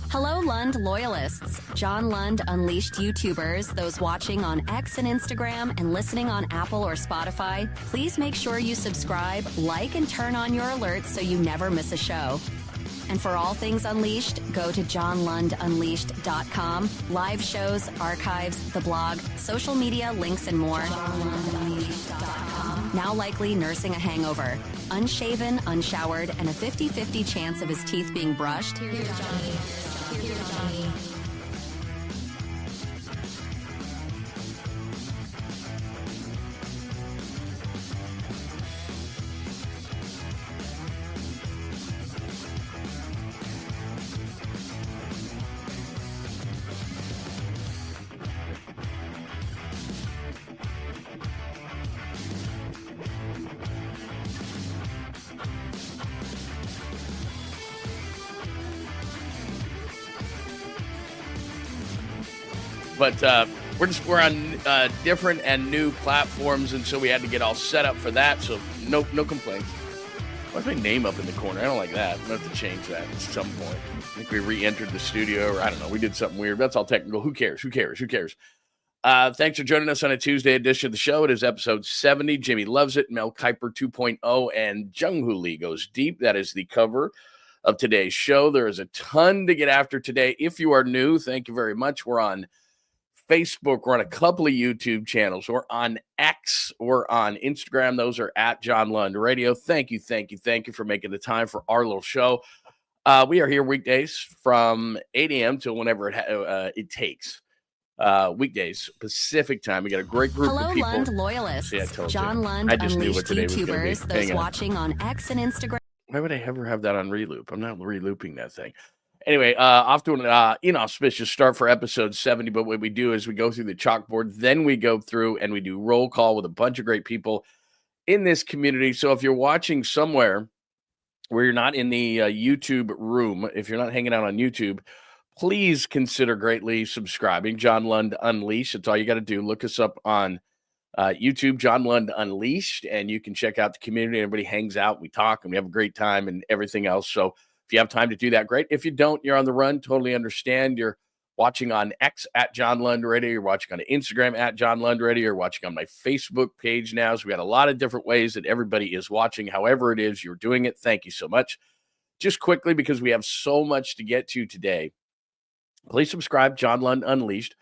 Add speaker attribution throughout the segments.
Speaker 1: Hello, Lund loyalists. John Lund Unleashed YouTubers, those watching on X and Instagram and listening on Apple or Spotify, please make sure you subscribe, like, and turn on your alerts so you never miss a show. And for all things Unleashed, go to johnlundunleashed.com. Live shows, archives, the blog, social media, links, and more. Now likely nursing a hangover. Unshaven, unshowered, and a 50-50 chance of his teeth being brushed. Here's Johnny. Here's Johnny.
Speaker 2: But we're on different and new platforms, and so we had to get all set up for that. So no complaints. Why's my name up in the corner? I don't like that. I'm gonna have to change that at some point. I think we re-entered the studio, or I don't know. We did something weird. That's all technical. Who cares? Thanks for joining us on a Tuesday edition of the show. It is episode 70. Jimmy Loves It, Mel Kiper 2.0, and Jung-Hoo Lee Goes Deep. That is the cover of today's show. There is a ton to get after today. If you are new, thank you very much. We're on Facebook. We're on a couple of YouTube channels. We're on X. We're on Instagram. Those are at John Lund Radio. Thank you for making the time for our little show. We are here weekdays from 8 a.m. till whenever it takes. Weekdays, Pacific time. We got a great group of people.
Speaker 1: Hello, Lund loyalists.
Speaker 2: See, I told
Speaker 1: John
Speaker 2: you.
Speaker 1: Lund
Speaker 2: I just knew what
Speaker 1: Unleashed
Speaker 2: today was going to
Speaker 1: YouTubers,
Speaker 2: be.
Speaker 1: those
Speaker 2: Hang on.
Speaker 1: watching on X and Instagram.
Speaker 2: Why would I ever have that on reloop? I'm not relooping that thing. Anyway, off to an inauspicious start for episode 70. But what we do is we go through the chalkboard, then we go through and we do roll call with a bunch of great people in this community. So if you're watching somewhere where you're not in the YouTube room, if you're not hanging out on YouTube, please consider greatly subscribing. John Lund Unleashed. That's all you got to do. Look us up on YouTube, John Lund Unleashed, and you can check out the community. Everybody hangs out, we talk, and we have a great time and everything else. So if you have time to do that, great. If you don't, you're on the run, totally understand. You're watching on X at John Lund Radio. You're watching on Instagram at John Lund Radio. You're watching on my Facebook page now. So we got a lot of different ways that everybody is watching. However it is you're doing it, thank you so much. Just quickly, because we have so much to get to today, please subscribe, John Lund Unleashed.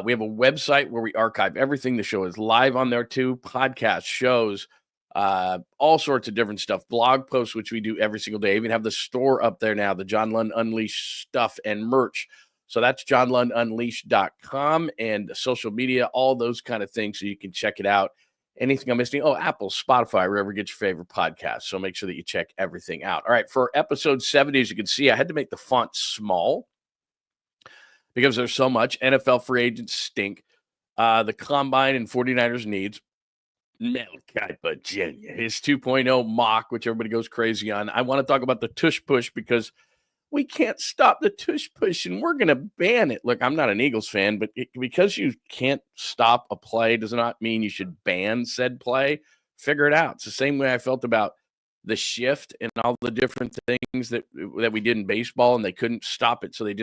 Speaker 2: We have a website where we archive everything. The show is live on there too. Podcasts, shows, all sorts of different stuff. Blog posts, which we do every single day. I even have the store up there now, the John Lund Unleashed stuff and merch. So that's johnlundunleashed.com, and social media, all those kind of things, so you can check it out. Anything I'm missing? Oh, Apple, Spotify, wherever you get your favorite podcast. So make sure that you check everything out. All right, for episode 70, as you can see, I had to make the font small because there's so much. NFL free agents stink. The Combine and 49ers needs. Mel Kiper Jr., his 2.0 mock, which everybody goes crazy on. I want to talk about the tush push because we can't stop the tush push, and we're going to ban it. Look, I'm not an Eagles fan, but because you can't stop a play does not mean you should ban said play. Figure it out. It's the same way I felt about the shift and all the different things that we did in baseball, and they couldn't stop it, so they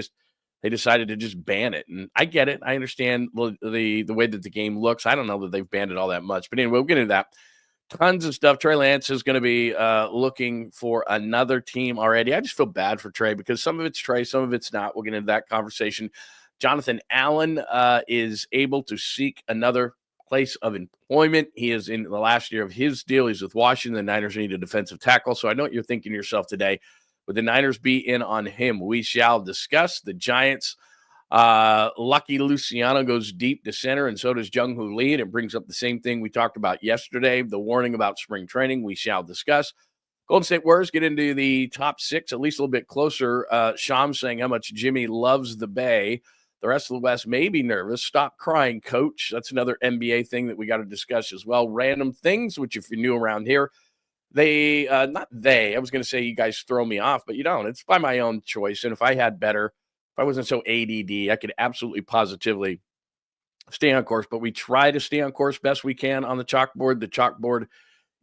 Speaker 2: decided to just ban it. And I get it. I understand the way that the game looks. I don't know that they've banned it all that much. But anyway, we'll get into that. Tons of stuff. Trey Lance is going to be looking for another team already. I just feel bad for Trey because some of it's Trey, some of it's not. We'll get into that conversation. Jonathan Allen is able to seek another place of employment. He is in the last year of his deal. He's with Washington. The Niners need a defensive tackle. So I know what you're thinking to yourself today. Would the Niners be in on him? We shall discuss. The Giants, Lucky Luciano goes deep to center, and so does Jung-Hoo Lee. It brings up the same thing we talked about yesterday, the warning about spring training. We shall discuss. Golden State Warriors get into the top six, at least a little bit closer. Sham saying how much Jimmy loves the Bay. The rest of the West may be nervous. Stop crying, coach. That's another NBA thing that we got to discuss as well. Random things, which if you're new around here, I was going to say you guys throw me off, but you don't. It's by my own choice. And if I had better, if I wasn't so ADD, I could absolutely positively stay on course. But we try to stay on course best we can on the chalkboard. The chalkboard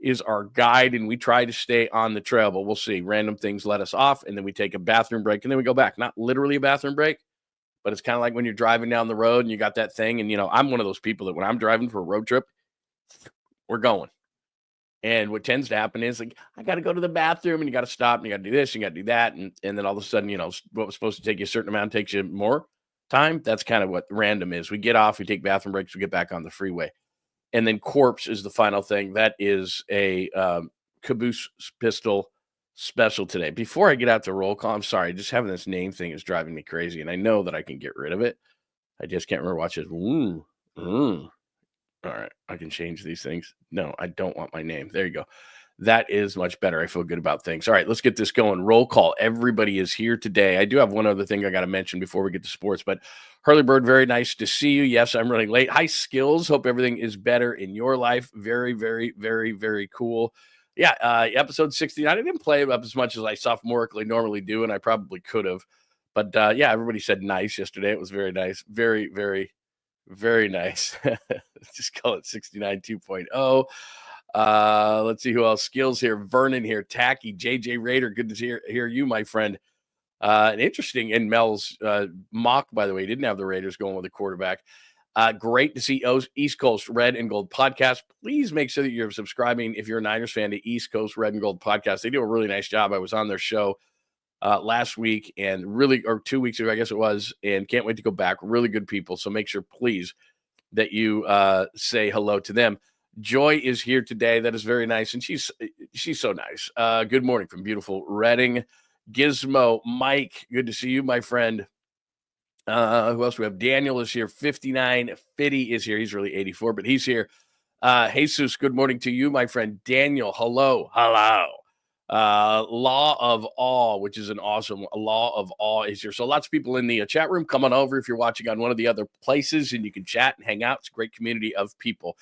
Speaker 2: is our guide, and we try to stay on the trail, but we'll see. Random things let us off, and then we take a bathroom break, and then we go back. Not literally a bathroom break, but it's kind of like when you're driving down the road and you got that thing. And, I'm one of those people that when I'm driving for a road trip, we're going. And what tends to happen is like, I got to go to the bathroom, and you got to stop, and you got to do this, and you got to do that. And then all of a sudden, what was supposed to take you a certain amount takes you more time. That's kind of what random is. We get off, we take bathroom breaks, we get back on the freeway. And then corpse is the final thing. That is a caboose pistol special today. Before I get out to roll call, I'm sorry, just having this name thing is driving me crazy. And I know that I can get rid of it. I just can't remember. Watch this. All right, I can change these things. No, I don't want my name. There you go. That is much better. I feel good about things. All right, let's get this going. Roll call. Everybody is here today. I do have one other thing I got to mention before we get to sports, but Hurley Bird, very nice to see you. Yes, I'm running late. Hi, Skills. Hope everything is better in your life. Very, very, very, very cool. Yeah, episode 69. I didn't play it up as much as I sophomorically normally do, and I probably could have. But yeah, everybody said nice yesterday. It was very nice. Very, very, very nice. Just call it 69 2.0. Let's see who else. Skills here. Vernon here. Tacky. JJ Raider. Good to hear you, my friend. And interesting. And Mel's mock, by the way, didn't have the Raiders going with the quarterback. Great to see East Coast Red and Gold podcast. Please make sure that you're subscribing if you're a Niners fan to East Coast Red and Gold podcast. They do a really nice job. I was on their show last week or 2 weeks ago, I guess it was, and can't wait to go back. Really good people. So make sure, please, that you say hello to them. Joy is here today. That is very nice. And she's so nice. Good morning from beautiful Reading. Gizmo, Mike, good to see you, my friend. Who else do we have? Daniel is here. 59. Fitty is here. He's really 84, but he's here. Jesus, good morning to you, my friend. Daniel, hello. Law of Awe, which is an awesome Law of Awe is here. So lots of people in the chat room. Come on over if you're watching on one of the other places, and you can chat and hang out. It's a great community of people.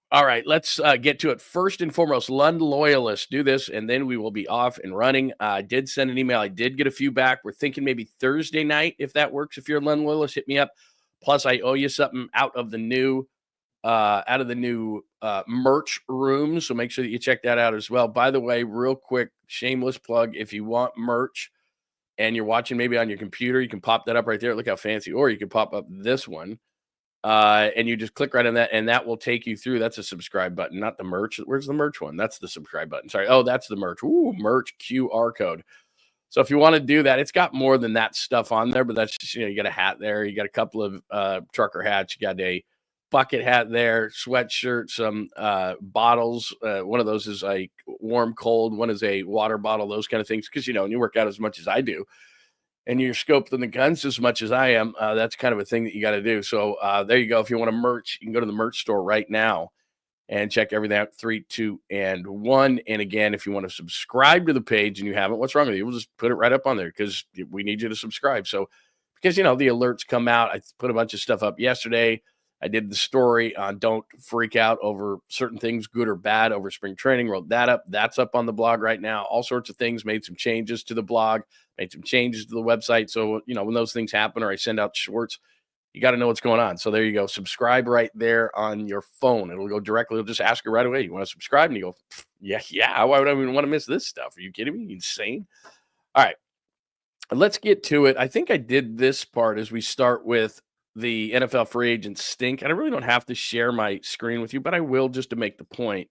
Speaker 2: All right, let's get to it. First and foremost, Lund loyalists, do this, and then we will be off and running. I did send an email. I did get a few back. We're thinking maybe Thursday night, if that works. If you're a Lund loyalist, hit me up. Plus, I owe you something out of the new merch room, so make sure that you check that out as well. By the way, real quick, shameless plug, if you want merch and you're watching maybe on your computer, you can pop that up right there. Look how fancy. Or you can pop up this one, and you just click right on that, and that will take you through. That's a subscribe button, not the merch. Where's the merch one? That's the subscribe button. Sorry. Oh, that's the merch. Ooh, merch QR code. So if you want to do that, it's got more than that stuff on there, but that's just, you got a hat there. You got a couple of trucker hats. You got a bucket hat there, sweatshirt, some bottles. One of those is like warm, cold. One is a water bottle, those kind of things. Because, when you work out as much as I do and you're scoped on the guns as much as I am, that's kind of a thing that you got to do. So there you go. If you want to merch, you can go to the merch store right now and check everything out. 3, 2, and 1. And again, if you want to subscribe to the page and you haven't, what's wrong with you? We'll just put it right up on there because we need you to subscribe. So because, the alerts come out. I put a bunch of stuff up yesterday. I did the story on don't freak out over certain things, good or bad, over spring training. Wrote that up. That's up on the blog right now. All sorts of things. Made some changes to the blog. Made some changes to the website. So, when those things happen or I send out shorts, you got to know what's going on. So there you go. Subscribe right there on your phone. It'll go directly. It'll just ask you right away. You want to subscribe? And you go, yeah. Why would I even want to miss this stuff? Are you kidding me? You insane? All right. Let's get to it. I think I did this part as we start with the NFL free agent stink. And I really don't have to share my screen with you, but I will just to make the point.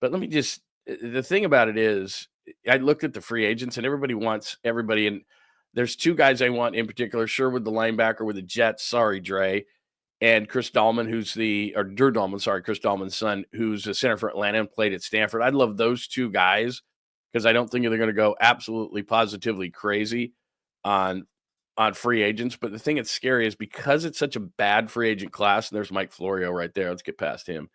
Speaker 2: But let me just, the thing about it is, I looked at the free agents and everybody wants everybody. And there's two guys I want in particular, Sherwood, the linebacker with the Jets. Sorry, Dre. And Chris Dahlman, Drew Dahlman, Chris Dahlman's son, who's a center for Atlanta and played at Stanford. I'd love those two guys because I don't think they're going to go absolutely positively crazy on free agents. But the thing that's scary is because it's such a bad free agent class, and there's Mike Florio right there. Let's get past him.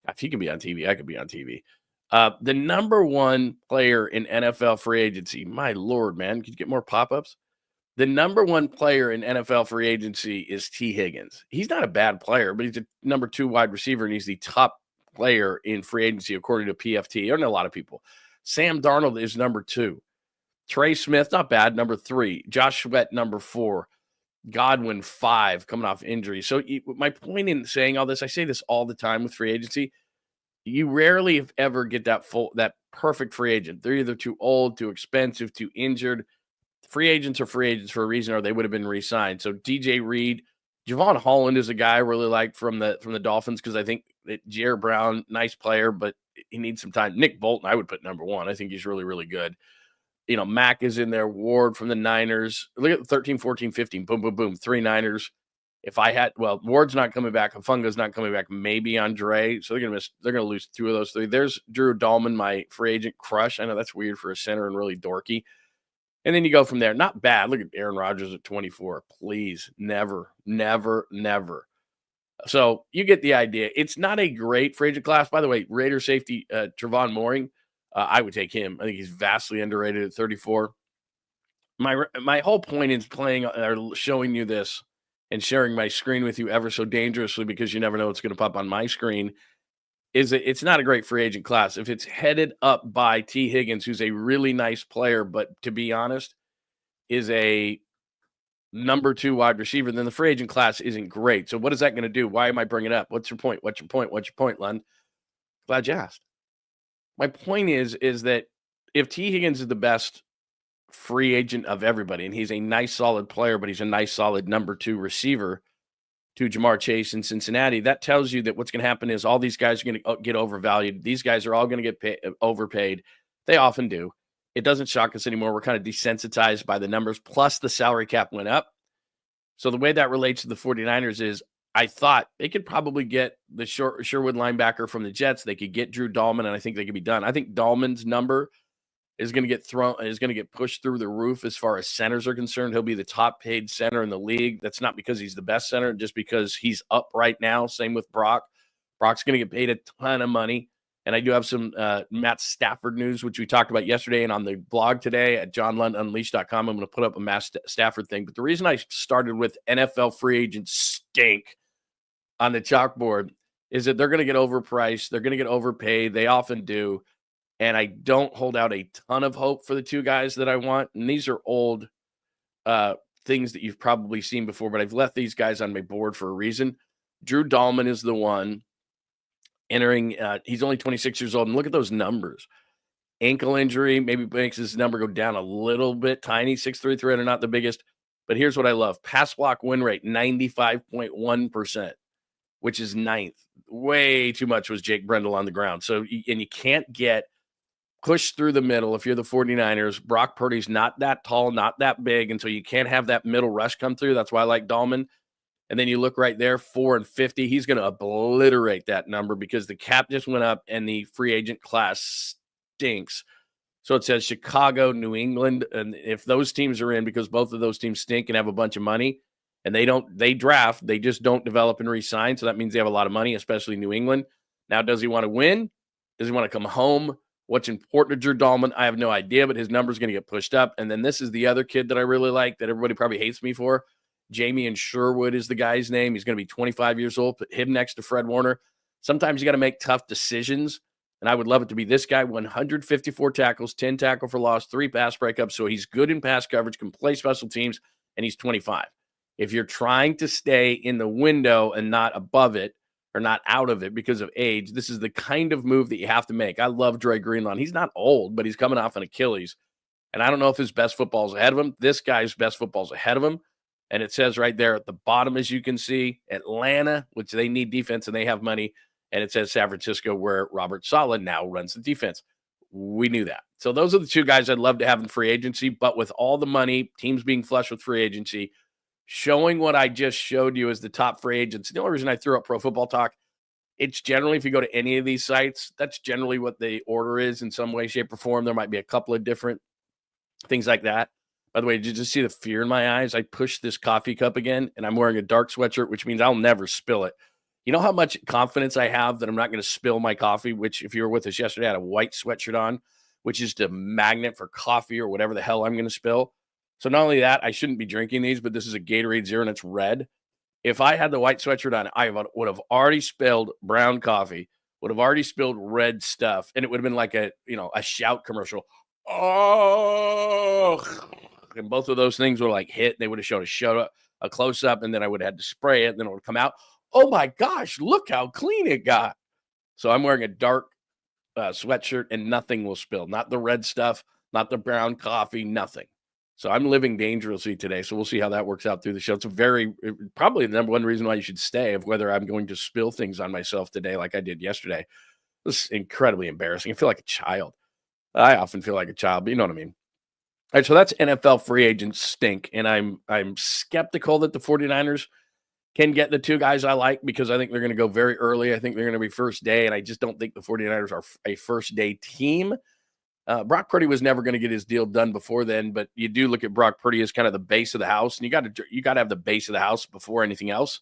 Speaker 2: If he can be on TV, I could be on TV. The number one player in NFL free agency, my Lord, man, could you get more pop-ups? The number one player in NFL free agency is T. Higgins. He's not a bad player, but he's a number 2 wide receiver, and he's the top player in free agency according to PFT. There are a lot of people. Sam Darnold is number 2. Trey Smith, not bad, number 3. Josh Sweat, number 4. Godwin, 5, coming off injury. So my point in saying all this, I say this all the time with free agency, you rarely if ever get that perfect free agent. They're either too old, too expensive, too injured. Free agents are free agents for a reason, or they would have been re-signed. So DJ Reed, Javon Holland is a guy I really like from the Dolphins because I think that Jair Brown, nice player, but he needs some time. Nick Bolton, I would put number one. I think he's really, really good. Mack is in there. Ward from the Niners. Look at 13, 14, 15. Boom, boom, boom. 3 Niners. If I had, Ward's not coming back. Hafunga's not coming back. Maybe Andre. So they're gonna lose 2 of those 3. There's Drew Dahlman, my free agent crush. I know that's weird for a center and really dorky. And then you go from there. Not bad. Look at Aaron Rodgers at 24. Please, never, never, never. So you get the idea. It's not a great free agent class. By the way, Raider safety Trevon Moehrig, I would take him. I think he's vastly underrated at 34. My whole point is playing or showing you this and sharing my screen with you ever so dangerously because you never know what's going to pop on my screen. Is that it's not a great free agent class. If it's headed up by T. Higgins, who's a really nice player, but to be honest, is a number 2 wide receiver, then the free agent class isn't great. So what is that going to do? Why am I bringing it up? What's your point? What's your point? What's your point, Lund? Glad you asked. My point is that if T. Higgins is the best free agent of everybody, and he's a nice, solid player, but he's a nice, solid number 2 receiver to Jamar Chase in Cincinnati, that tells you that what's going to happen is all these guys are going to get overvalued. These guys are all going to get overpaid. They often do. It doesn't shock us anymore. We're kind of desensitized by the numbers. Plus, the salary cap went up. So the way that relates to the 49ers is I thought they could probably get the Sherwood linebacker from the Jets. They could get Drew Dahlman, and I think they could be done. I think Dahlman's number is going to get pushed through the roof as far as centers are concerned. He'll be the top paid center in the league. That's not because he's the best center, just because he's up right now. Same with Brock. Brock's going to get paid a ton of money. And I do have some Matt Stafford news, which we talked about yesterday and on the blog today at johnlundunleashed.com. I'm going to put up a Matt Stafford thing. But the reason I started with NFL free agents stink on the chalkboard is that they're going to get overpriced. They're going to get overpaid. They often do. And I don't hold out a ton of hope for the 2 guys that I want. And these are old things that you've probably seen before, but I've left these guys on my board for a reason. Drew Dahlman is the one entering. He's only 26 years old. And look at those numbers. Ankle injury maybe makes his number go down a little bit. Tiny, 6'3", 300, not the biggest. But here's what I love. Pass block win rate, 95.1%, which is 9th. Way too much was Jake Brendel on the ground. So, and you can't get push through the middle if you're the 49ers. Brock Purdy's not that tall, not that big, and so you can't have that middle rush come through. That's why I like Dahlman. And then you look right there, 4 and 50. He's going to obliterate that number because the cap just went up and the free agent class stinks. So it says Chicago, New England, and if those teams are in, because both of those teams stink and have a bunch of money, and they draft, they just don't develop and re-sign. So that means they have a lot of money, especially New England. Now, does he want to win? Does he want to come home? What's important to Drew Dahlman, I have no idea, but his number's going to get pushed up. And then this is the other kid that I really like that everybody probably hates me for. Jamie and Sherwood is the guy's name. He's going to be 25 years old. Put him next to Fred Warner. Sometimes you got to make tough decisions, and I would love it to be this guy. 154 tackles, 10 tackle for loss, 3 pass breakups. So he's good in pass coverage, can play special teams, and he's 25. If you're trying to stay in the window and not above it, or not out of it because of age, this is the kind of move that you have to make. I love Dre Greenlaw. He's not old, but he's coming off an Achilles. And I don't know if his best football is ahead of him. This guy's best football is ahead of him. And it says right there at the bottom, as you can see, Atlanta, which they need defense and they have money. And it says San Francisco, where Robert Saleh now runs the defense. We knew that. So those are the 2 guys I'd love to have in free agency. But with all the money, teams being flush with free agency, showing what I just showed you as the top free agents. The only reason I threw up Pro Football Talk, it's generally, if you go to any of these sites, that's generally what the order is in some way, shape, or form. There might be a couple of different things like that. By the way, did you just see the fear in my eyes? I pushed this coffee cup again, and I'm wearing a dark sweatshirt, which means I'll never spill it. You know how much confidence I have that I'm not going to spill my coffee, which if you were with us yesterday, I had a white sweatshirt on, which is the magnet for coffee or whatever the hell I'm going to spill. So not only that, I shouldn't be drinking these, but this is a Gatorade Zero and it's red. If I had the white sweatshirt on, I would have already spilled brown coffee, would have already spilled red stuff, and it would have been like a Shout commercial. Oh, and both of those things were like hit. They would have showed a close up, and then I would have had to spray it, and then it would come out. Oh my gosh, look how clean it got. So I'm wearing a dark sweatshirt and nothing will spill. Not the red stuff, not the brown coffee, nothing. So I'm living dangerously today. So we'll see how that works out through the show. It's probably the number one reason why you should stay, of whether I'm going to spill things on myself today like I did yesterday. This is incredibly embarrassing. I feel like a child. I often feel like a child, but you know what I mean. All right, so that's NFL free agents stink. And I'm skeptical that the 49ers can get the two guys I like, because I think they're going to go very early. I think they're going to be first day, and I just don't think the 49ers are a first day team. Brock Purdy was never going to get his deal done before then, but you do look at Brock Purdy as kind of the base of the house, and you got to have the base of the house before anything else.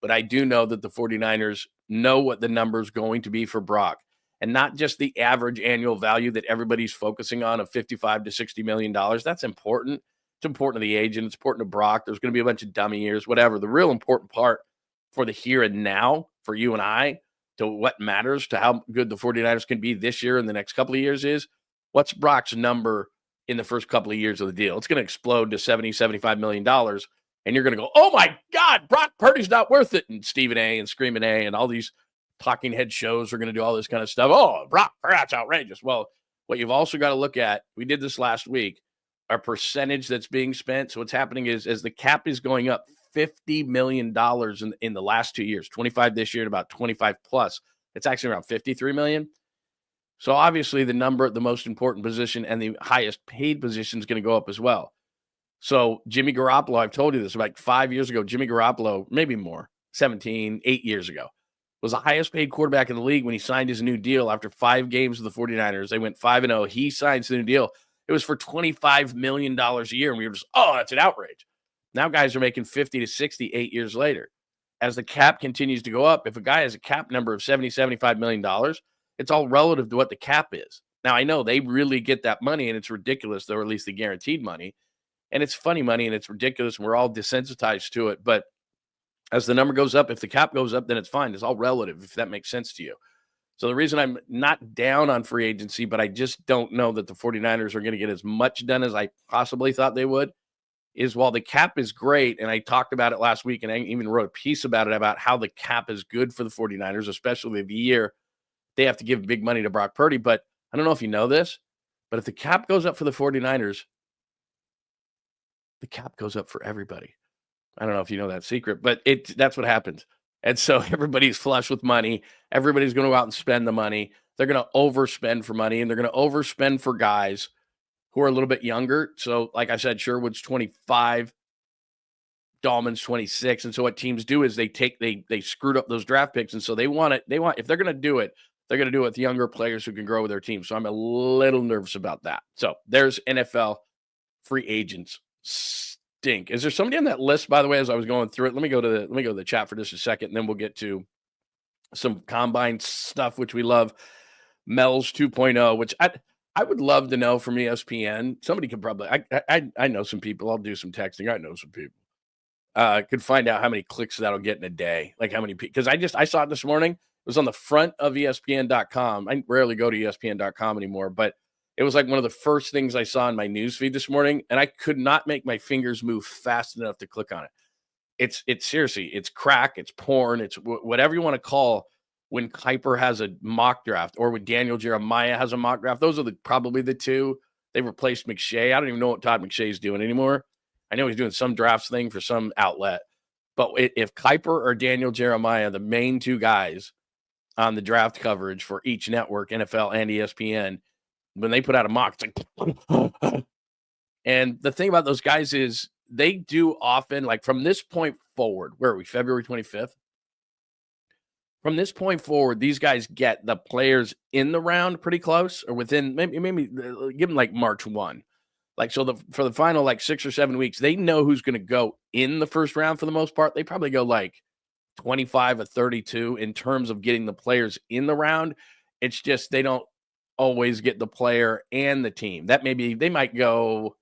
Speaker 2: But I do know that the 49ers know what the number is going to be for Brock, and not just the average annual value that everybody's focusing on of $55 to $60 million. That's important. It's important to the agent. It's important to Brock. There's going to be a bunch of dummy years, whatever. The real important part for the here and now, for you and I, to what matters to how good the 49ers can be this year and the next couple of years, is what's Brock's number in the first couple of years of the deal. It's going to explode to $70, $75 million. And you're going to go, oh my God, Brock Purdy's not worth it. And Stephen A. and Screaming A. and all these talking head shows are going to do all this kind of stuff. Oh, Brock, that's outrageous. Well, what you've also got to look at, we did this last week, our percentage that's being spent. So what's happening is, as the cap is going up $50 million in the last 2 years, 25 this year and about 25 plus, it's actually around 53 million. So obviously the most important position and the highest paid position is going to go up as well. So Jimmy Garoppolo, I've told you this, like 5 years ago, Jimmy Garoppolo, maybe more, 8 years ago, was the highest paid quarterback in the league when he signed his new deal after 5 games with the 49ers. They went 5-0. He signs the new deal. It was for $25 million a year. And we were just, oh, that's an outrage. Now guys are making 50 to 60 8 years later. As the cap continues to go up, if a guy has a cap number of $70, $75 million, it's all relative to what the cap is. Now, I know they really get that money, and it's ridiculous, or at least the guaranteed money. And it's funny money, and it's ridiculous, and we're all desensitized to it. But as the number goes up, if the cap goes up, then it's fine. It's all relative, if that makes sense to you. So the reason I'm not down on free agency, but I just don't know that the 49ers are going to get as much done as I possibly thought they would, is while the cap is great, and I talked about it last week, and I even wrote a piece about it, about how the cap is good for the 49ers, especially the year they have to give big money to Brock Purdy. But I don't know if you know this, but if the cap goes up for the 49ers, the cap goes up for everybody. I don't know if you know that secret, but that's what happens. And so everybody's flush with money. Everybody's going to go out and spend the money. They're going to overspend for money, and they're going to overspend for guys who are a little bit younger. So like I said, Sherwood's 25, Dahlman's 26. And so what teams do is they screwed up those draft picks. And so if they're going to do it, they're going to do it with younger players who can grow with their team. So I'm a little nervous about that. So there's NFL free agents stink. Is there somebody on that list, by the way, as I was going through it? Let me go to the chat for just a second, and then we'll get to some combine stuff, which we love. Mel's 2.0, which I would love to know from ESPN. Somebody could probably, I know some people. I'll do some texting. I know some people. Could find out how many clicks that'll get in a day. Like how many people, because I saw it this morning. It was on the front of ESPN.com. I rarely go to ESPN.com anymore, but it was like one of the first things I saw in my newsfeed this morning, and I could not make my fingers move fast enough to click on it. It's seriously, it's crack, it's porn, it's whatever you want to call when Kuiper has a mock draft, or when Daniel Jeremiah has a mock draft. Those are probably the two. They replaced McShay. I don't even know what Todd McShay's doing anymore. I know he's doing some drafts thing for some outlet. But if Kuiper or Daniel Jeremiah, the main two guys on the draft coverage for each network, NFL and ESPN, when they put out a mock, it's like, and the thing about those guys is they do often, like from this point forward, where are we, February 25th? From this point forward, these guys get the players in the round pretty close, or within maybe give them like March 1. Like, so for the final like 6 or 7 weeks, they know who's going to go in the first round for the most part. They probably go like 25 or 32 in terms of getting the players in the round. It's just they don't always get the player and the team. That maybe they might go,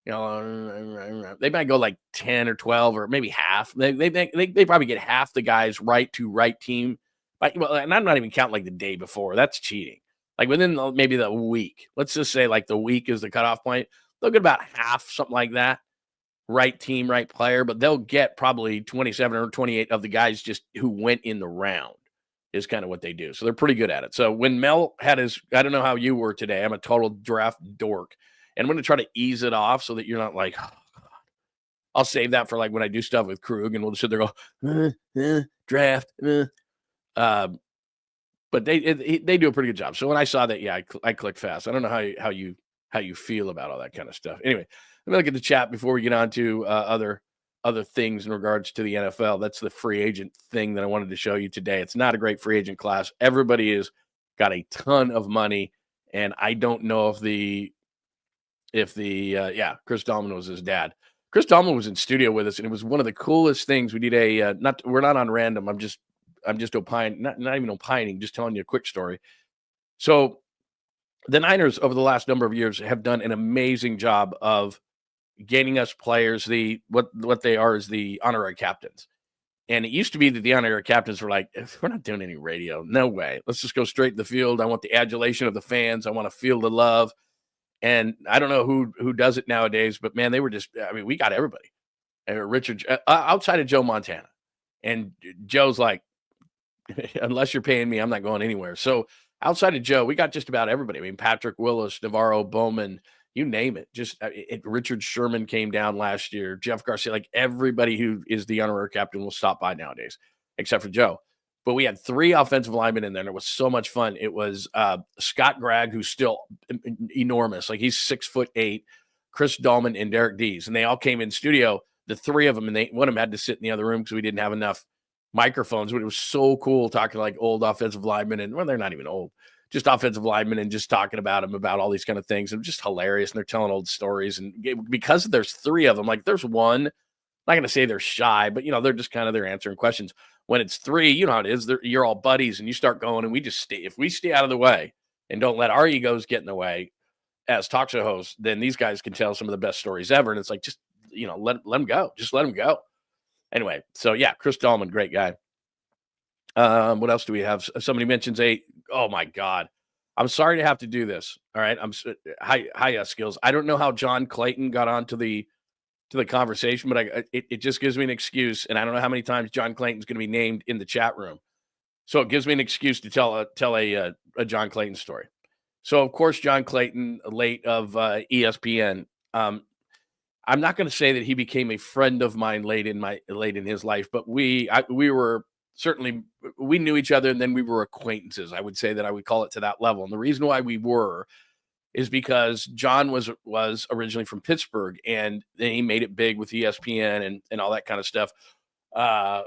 Speaker 2: they might go like 10 or 12 or maybe half. They probably get half the guys right team. But, and I'm not even counting like the day before. That's cheating. Like within maybe the week. Let's just say like the week is the cutoff point. They'll get about half, something like that. Right team, right player, but they'll get probably 27 or 28 of the guys just who went in the round. is kind of what they do. So they're pretty good at it. So when Mel had his, I don't know how you were today. I'm a total draft dork. And I'm going to try to ease it off so that you're not like, oh, I'll save that for like when I do stuff with Krug and we'll just sit there and go, draft. But they do a pretty good job. So when I saw that, yeah, I clicked fast. I don't know how you feel about all that kind of stuff. Anyway, let me look at the chat before we get on to other things in regards to the NFL. That's the free agent thing that I wanted to show you today. It's not a great free agent class. Everybody is got a ton of money, and I don't know if Chris Dahlman was his dad. Chris Dahlman was in studio with us, and it was one of the coolest things. We did we're not on random. I'm just opining, not even opining, just telling you a quick story. So the Niners over the last number of years have done an amazing job of gaining us players. What they are is the honorary captains. And it used to be that the honorary captains were like, we're not doing any radio. No way. Let's just go straight to the field. I want the adulation of the fans. I want to feel the love. And I don't know who does it nowadays, but man, they were just, I mean, we got everybody. Richard, outside of Joe Montana. And Joe's like, unless you're paying me, I'm not going anywhere. So outside of Joe, we got just about everybody. I mean, Patrick Willis, Navarro Bowman, you name it. Richard Sherman came down last year. Jeff Garcia, like everybody who is the honorary captain will stop by nowadays, except for Joe. But we had 3 offensive linemen in there, and it was so much fun. It was Scott Gregg, who's still enormous. Like he's 6'8", Chris Dahlman, and Derek Dees. And they all came in studio, the 3 of them, and one of them had to sit in the other room because we didn't have enough microphones. But it was so cool talking to like old offensive linemen, and well, they're not even old, just offensive linemen, and just talking about them, about all these kind of things. And just hilarious. And they're telling old stories. And because there's 3 of them, like there's one, I'm not going to say they're shy, but they're just kind of, they're answering questions. When it's 3, you know how it is. You're all buddies, and you start going, and we just stay. If we stay out of the way and don't let our egos get in the way as talk show hosts, then these guys can tell some of the best stories ever. And it's like, just let them go. Just let them go. Anyway, so yeah, Chris Dahlman, great guy. What else do we have? Somebody mentions oh my God, I'm sorry to have to do this. All right, hi Skills. I don't know how John Clayton got onto the conversation, but it just gives me an excuse, and I don't know how many times John Clayton's going to be named in the chat room, so it gives me an excuse to tell a John Clayton story. So of course, John Clayton, late of ESPN. I'm not going to say that he became a friend of mine late in his life, but we were certainly, we knew each other, and then we were acquaintances. I would say that I would call it to that level, and the reason why we were is because John was originally from Pittsburgh, and then he made it big with ESPN and all that kind of stuff. I'm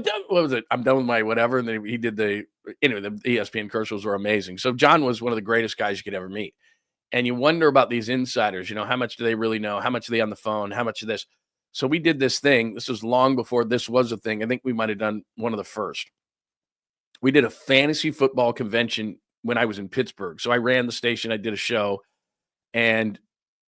Speaker 2: done. What was it? I'm done with my whatever. And then he did the ESPN commercials were amazing. So John was one of the greatest guys you could ever meet. And you wonder about these insiders, how much do they really know? How much are they on the phone? How much of this? So we did this thing. This was long before this was a thing. I think we might have done one of the first. We did a fantasy football convention when I was in Pittsburgh. So I ran the station, I did a show, and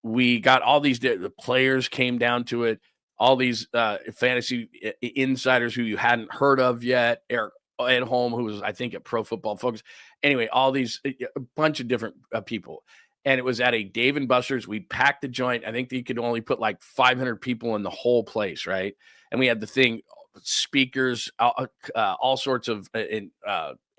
Speaker 2: we got all these, the players came down to it, all these fantasy insiders who you hadn't heard of yet, Eric Edholm, who was, I think, at Pro Football Focus. Anyway, all these, a bunch of different people. And it was at a Dave & Buster's. We packed the joint. I think you could only put like 500 people in the whole place, right? And we had the thing, speakers, all sorts of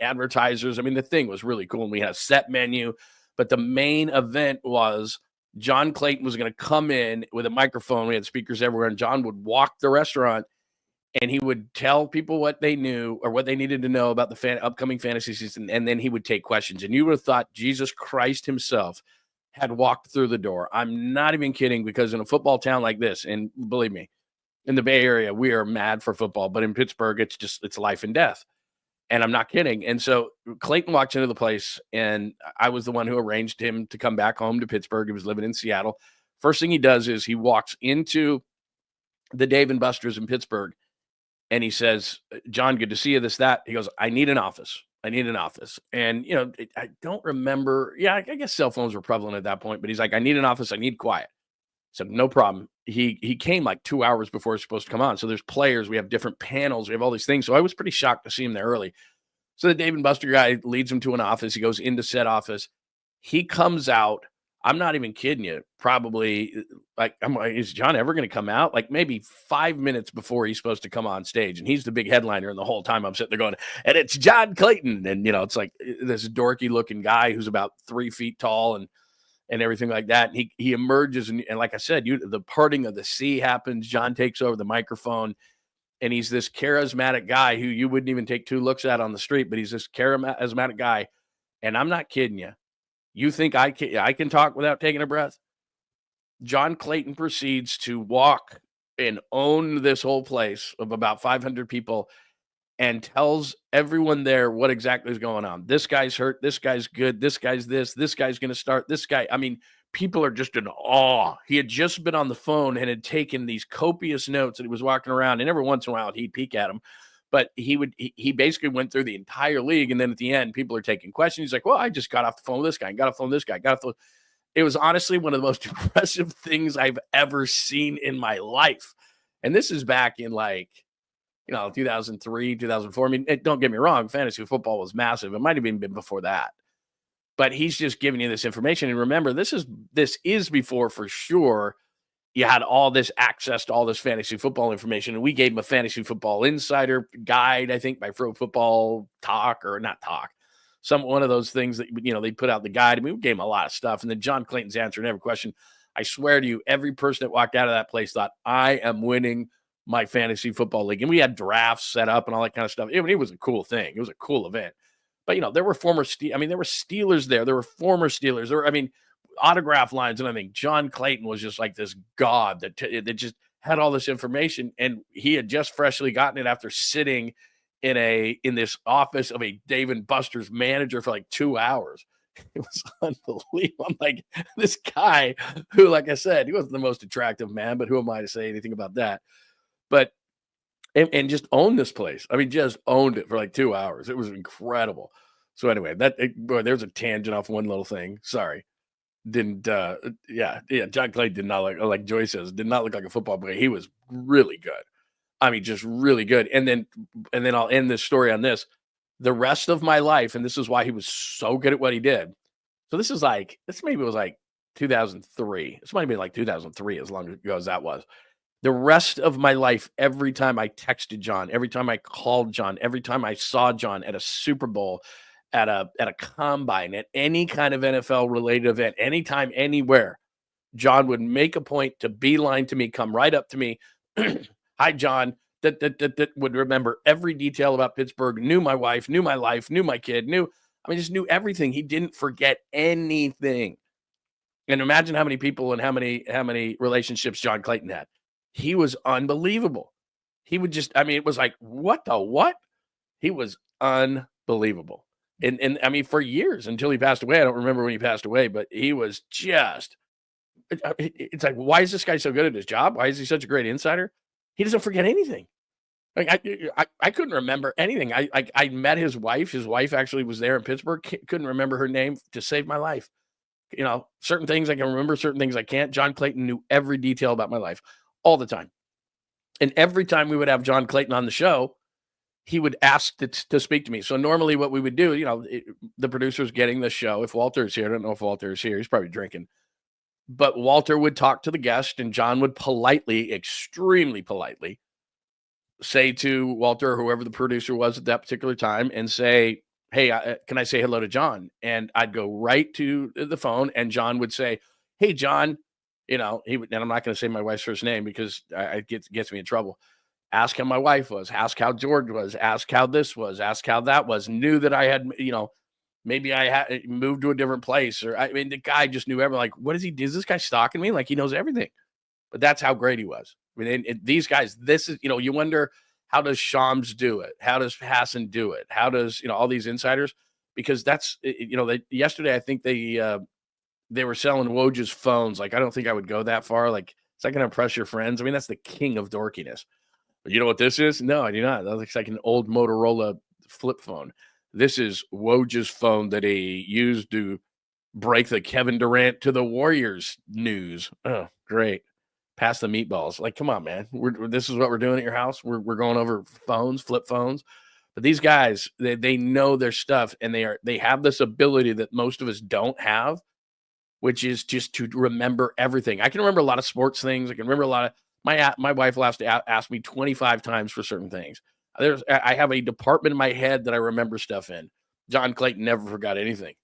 Speaker 2: advertisers. I mean, the thing was really cool. And we had a set menu. But the main event was John Clayton was going to come in with a microphone. We had speakers everywhere. And John would walk the restaurant, and he would tell people what they knew or what they needed to know about the upcoming fantasy season. And then he would take questions. And you would have thought Jesus Christ himself had walked through the door. I'm not even kidding, because in a football town like this, and believe me, in the Bay Area, we are mad for football. But in Pittsburgh, it's life and death. And I'm not kidding. And so Clayton walks into the place, and I was the one who arranged him to come back home to Pittsburgh. He was living in Seattle. First thing he does is he walks into the Dave & Buster's in Pittsburgh, and he says, John, good to see you, this, that. He goes, I need an office. And, I don't remember. Yeah, I guess cell phones were prevalent at that point. But he's like, I need an office. I need quiet. So no problem. He came like 2 hours before he was supposed to come on. So there's players. We have different panels. We have all these things. So I was pretty shocked to see him there early. So the Dave & Buster guy leads him to an office. He goes into said office. He comes out. I'm not even kidding you. Probably, like, I'm like, is John ever going to come out? Like maybe 5 minutes before he's supposed to come on stage, and he's the big headliner. And the whole time I'm sitting there going, and it's John Clayton, and it's like this dorky looking guy who's about 3 feet tall and everything like that. And he emerges, and like I said, the parting of the sea happens. John takes over the microphone, and he's this charismatic guy who you wouldn't even take 2 looks at on the street, but he's this charismatic guy. And I'm not kidding you. You think I can talk without taking a breath? John Clayton proceeds to walk and own this whole place of about 500 people and tells everyone there what exactly is going on. This guy's hurt. This guy's good. This guy's this. This guy's going to start. This guy. I mean, people are just in awe. He had just been on the phone and had taken these copious notes, and he was walking around, and every once in a while he'd peek at them. But he basically went through the entire league, and then at the end, people are taking questions. He's like, well, I just got off the phone with this guy, got off the phone with this guy, got off the phone. It was honestly one of the most impressive things I've ever seen in my life. And this is back in 2003, 2004. I mean, don't get me wrong, fantasy football was massive. It might have even been before that. But he's just giving you this information. And remember, this is before, for sure, you had all this access to all this fantasy football information. And we gave him a fantasy football insider guide, I think, by Pro Football Talk, or not Talk. One of those things that, they put out the guide. I mean, we gave him a lot of stuff. And then John Clayton's answering every question. I swear to you, every person that walked out of that place thought, I am winning my fantasy football league. And we had drafts set up and all that kind of stuff. It was a cool thing. It was a cool event. But, there were there were Steelers there. There were former Steelers. There were, autograph lines. And I think John Clayton was just like this god that just had all this information. And he had just freshly gotten it after sitting in this office of a Dave & Buster's manager for like 2 hours. It was unbelievable. I'm like, this guy who, like I said, he wasn't the most attractive man, but who am I to say anything about that? But and just owned this place. I mean, just owned it for like 2 hours. It was incredible. So anyway, there's a tangent off one little thing. Sorry. John Clayton did not like Joy says, did not look like a football player. He was really good. I mean, just really good. And then I'll end this story on this. The rest of my life, and this is why he was so good at what he did. So this maybe was like 2003. This might have been like 2003, as long ago as that was. The rest of my life, every time I texted John, every time I called John, every time I saw John at a Super Bowl, at a combine, at any kind of NFL related event, anytime, anywhere, John would make a point to beeline to me, come right up to me. Hi, John. That would remember every detail about Pittsburgh, knew my wife, knew my life, knew my kid, just knew everything. He didn't forget anything. And imagine how many people and how many relationships John Clayton had. He was unbelievable. He would just, it was like, what the what? He was unbelievable. And for years, until he passed away. I don't remember when he passed away, but he was just, it's like, why is this guy so good at his job? Why is he such a great insider? He doesn't forget anything. Like I couldn't remember anything. I met his wife. His wife actually was there in Pittsburgh. Couldn't remember her name to save my life. Certain things I can remember, certain things I can't. John Clayton knew every detail about my life all the time. And every time we would have John Clayton on the show, he would ask to speak to me. So normally what we would do, the producer's getting the show. If Walter's here, I don't know if Walter's here. He's probably drinking. But Walter would talk to the guest, and John would extremely politely, say to Walter or whoever the producer was at that particular time and say, hey, can I say hello to John? And I'd go right to the phone, and John would say, hey, John, he would, and I'm not going to say my wife's first name because it gets me in trouble. Ask how my wife was, ask how George was, ask how this was, ask how that was, knew that I had, maybe I had moved to a different place, or the guy just knew everything. Like, what is he? Is this guy stalking me? Like, he knows everything. But that's how great he was. These guys, this is, you wonder, how does Shams do it? How does Hassan do it? How does, all these insiders? Because that's, yesterday, I think they were selling Woj's phones. Like, I don't think I would go that far. Like, is that going to impress your friends? That's the king of dorkiness. But you know what this is? No, I do not. That looks like an old Motorola flip phone. This is Woj's phone that he used to break the Kevin Durant to the Warriors news. Oh, great. Pass the meatballs. Like, come on, man. This is what we're doing at your house. We're going over phones, flip phones. But these guys, they know their stuff, and they have this ability that most of us don't have. which is just to remember everything. I can remember a lot of sports things. I can remember a lot of my wife will have to ask me 25 times for certain things. I have a department in my head that I remember stuff in. John Clayton never forgot anything.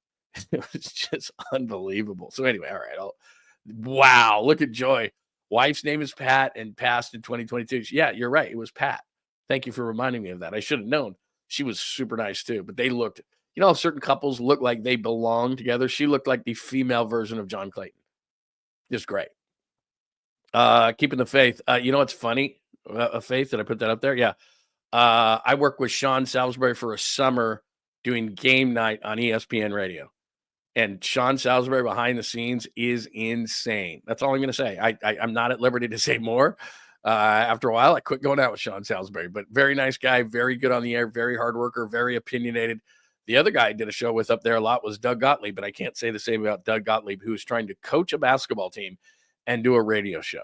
Speaker 2: It was just unbelievable. So anyway, all right. Wow, look at Joy. Wife's name is Pat and passed in 2022. Yeah, you're right. It was Pat. Thank you for reminding me of that. I should have known. She was super nice too, but they looked, certain couples look like they belong together. She looked like the female version of John Clayton. Just great. Keeping the faith. What's funny? Faith, did I put that up there? Yeah. I worked with Sean Salisbury for a summer doing game night on ESPN radio. And Sean Salisbury behind the scenes is insane. That's all I'm going to say. I'm not at liberty to say more. After a while, I quit going out with Sean Salisbury, but very nice guy, very good on the air, very hard worker, very opinionated. The other guy I did a show with up there a lot was Doug Gottlieb, but I can't say the same about Doug Gottlieb, who was trying to coach a basketball team and do a radio show.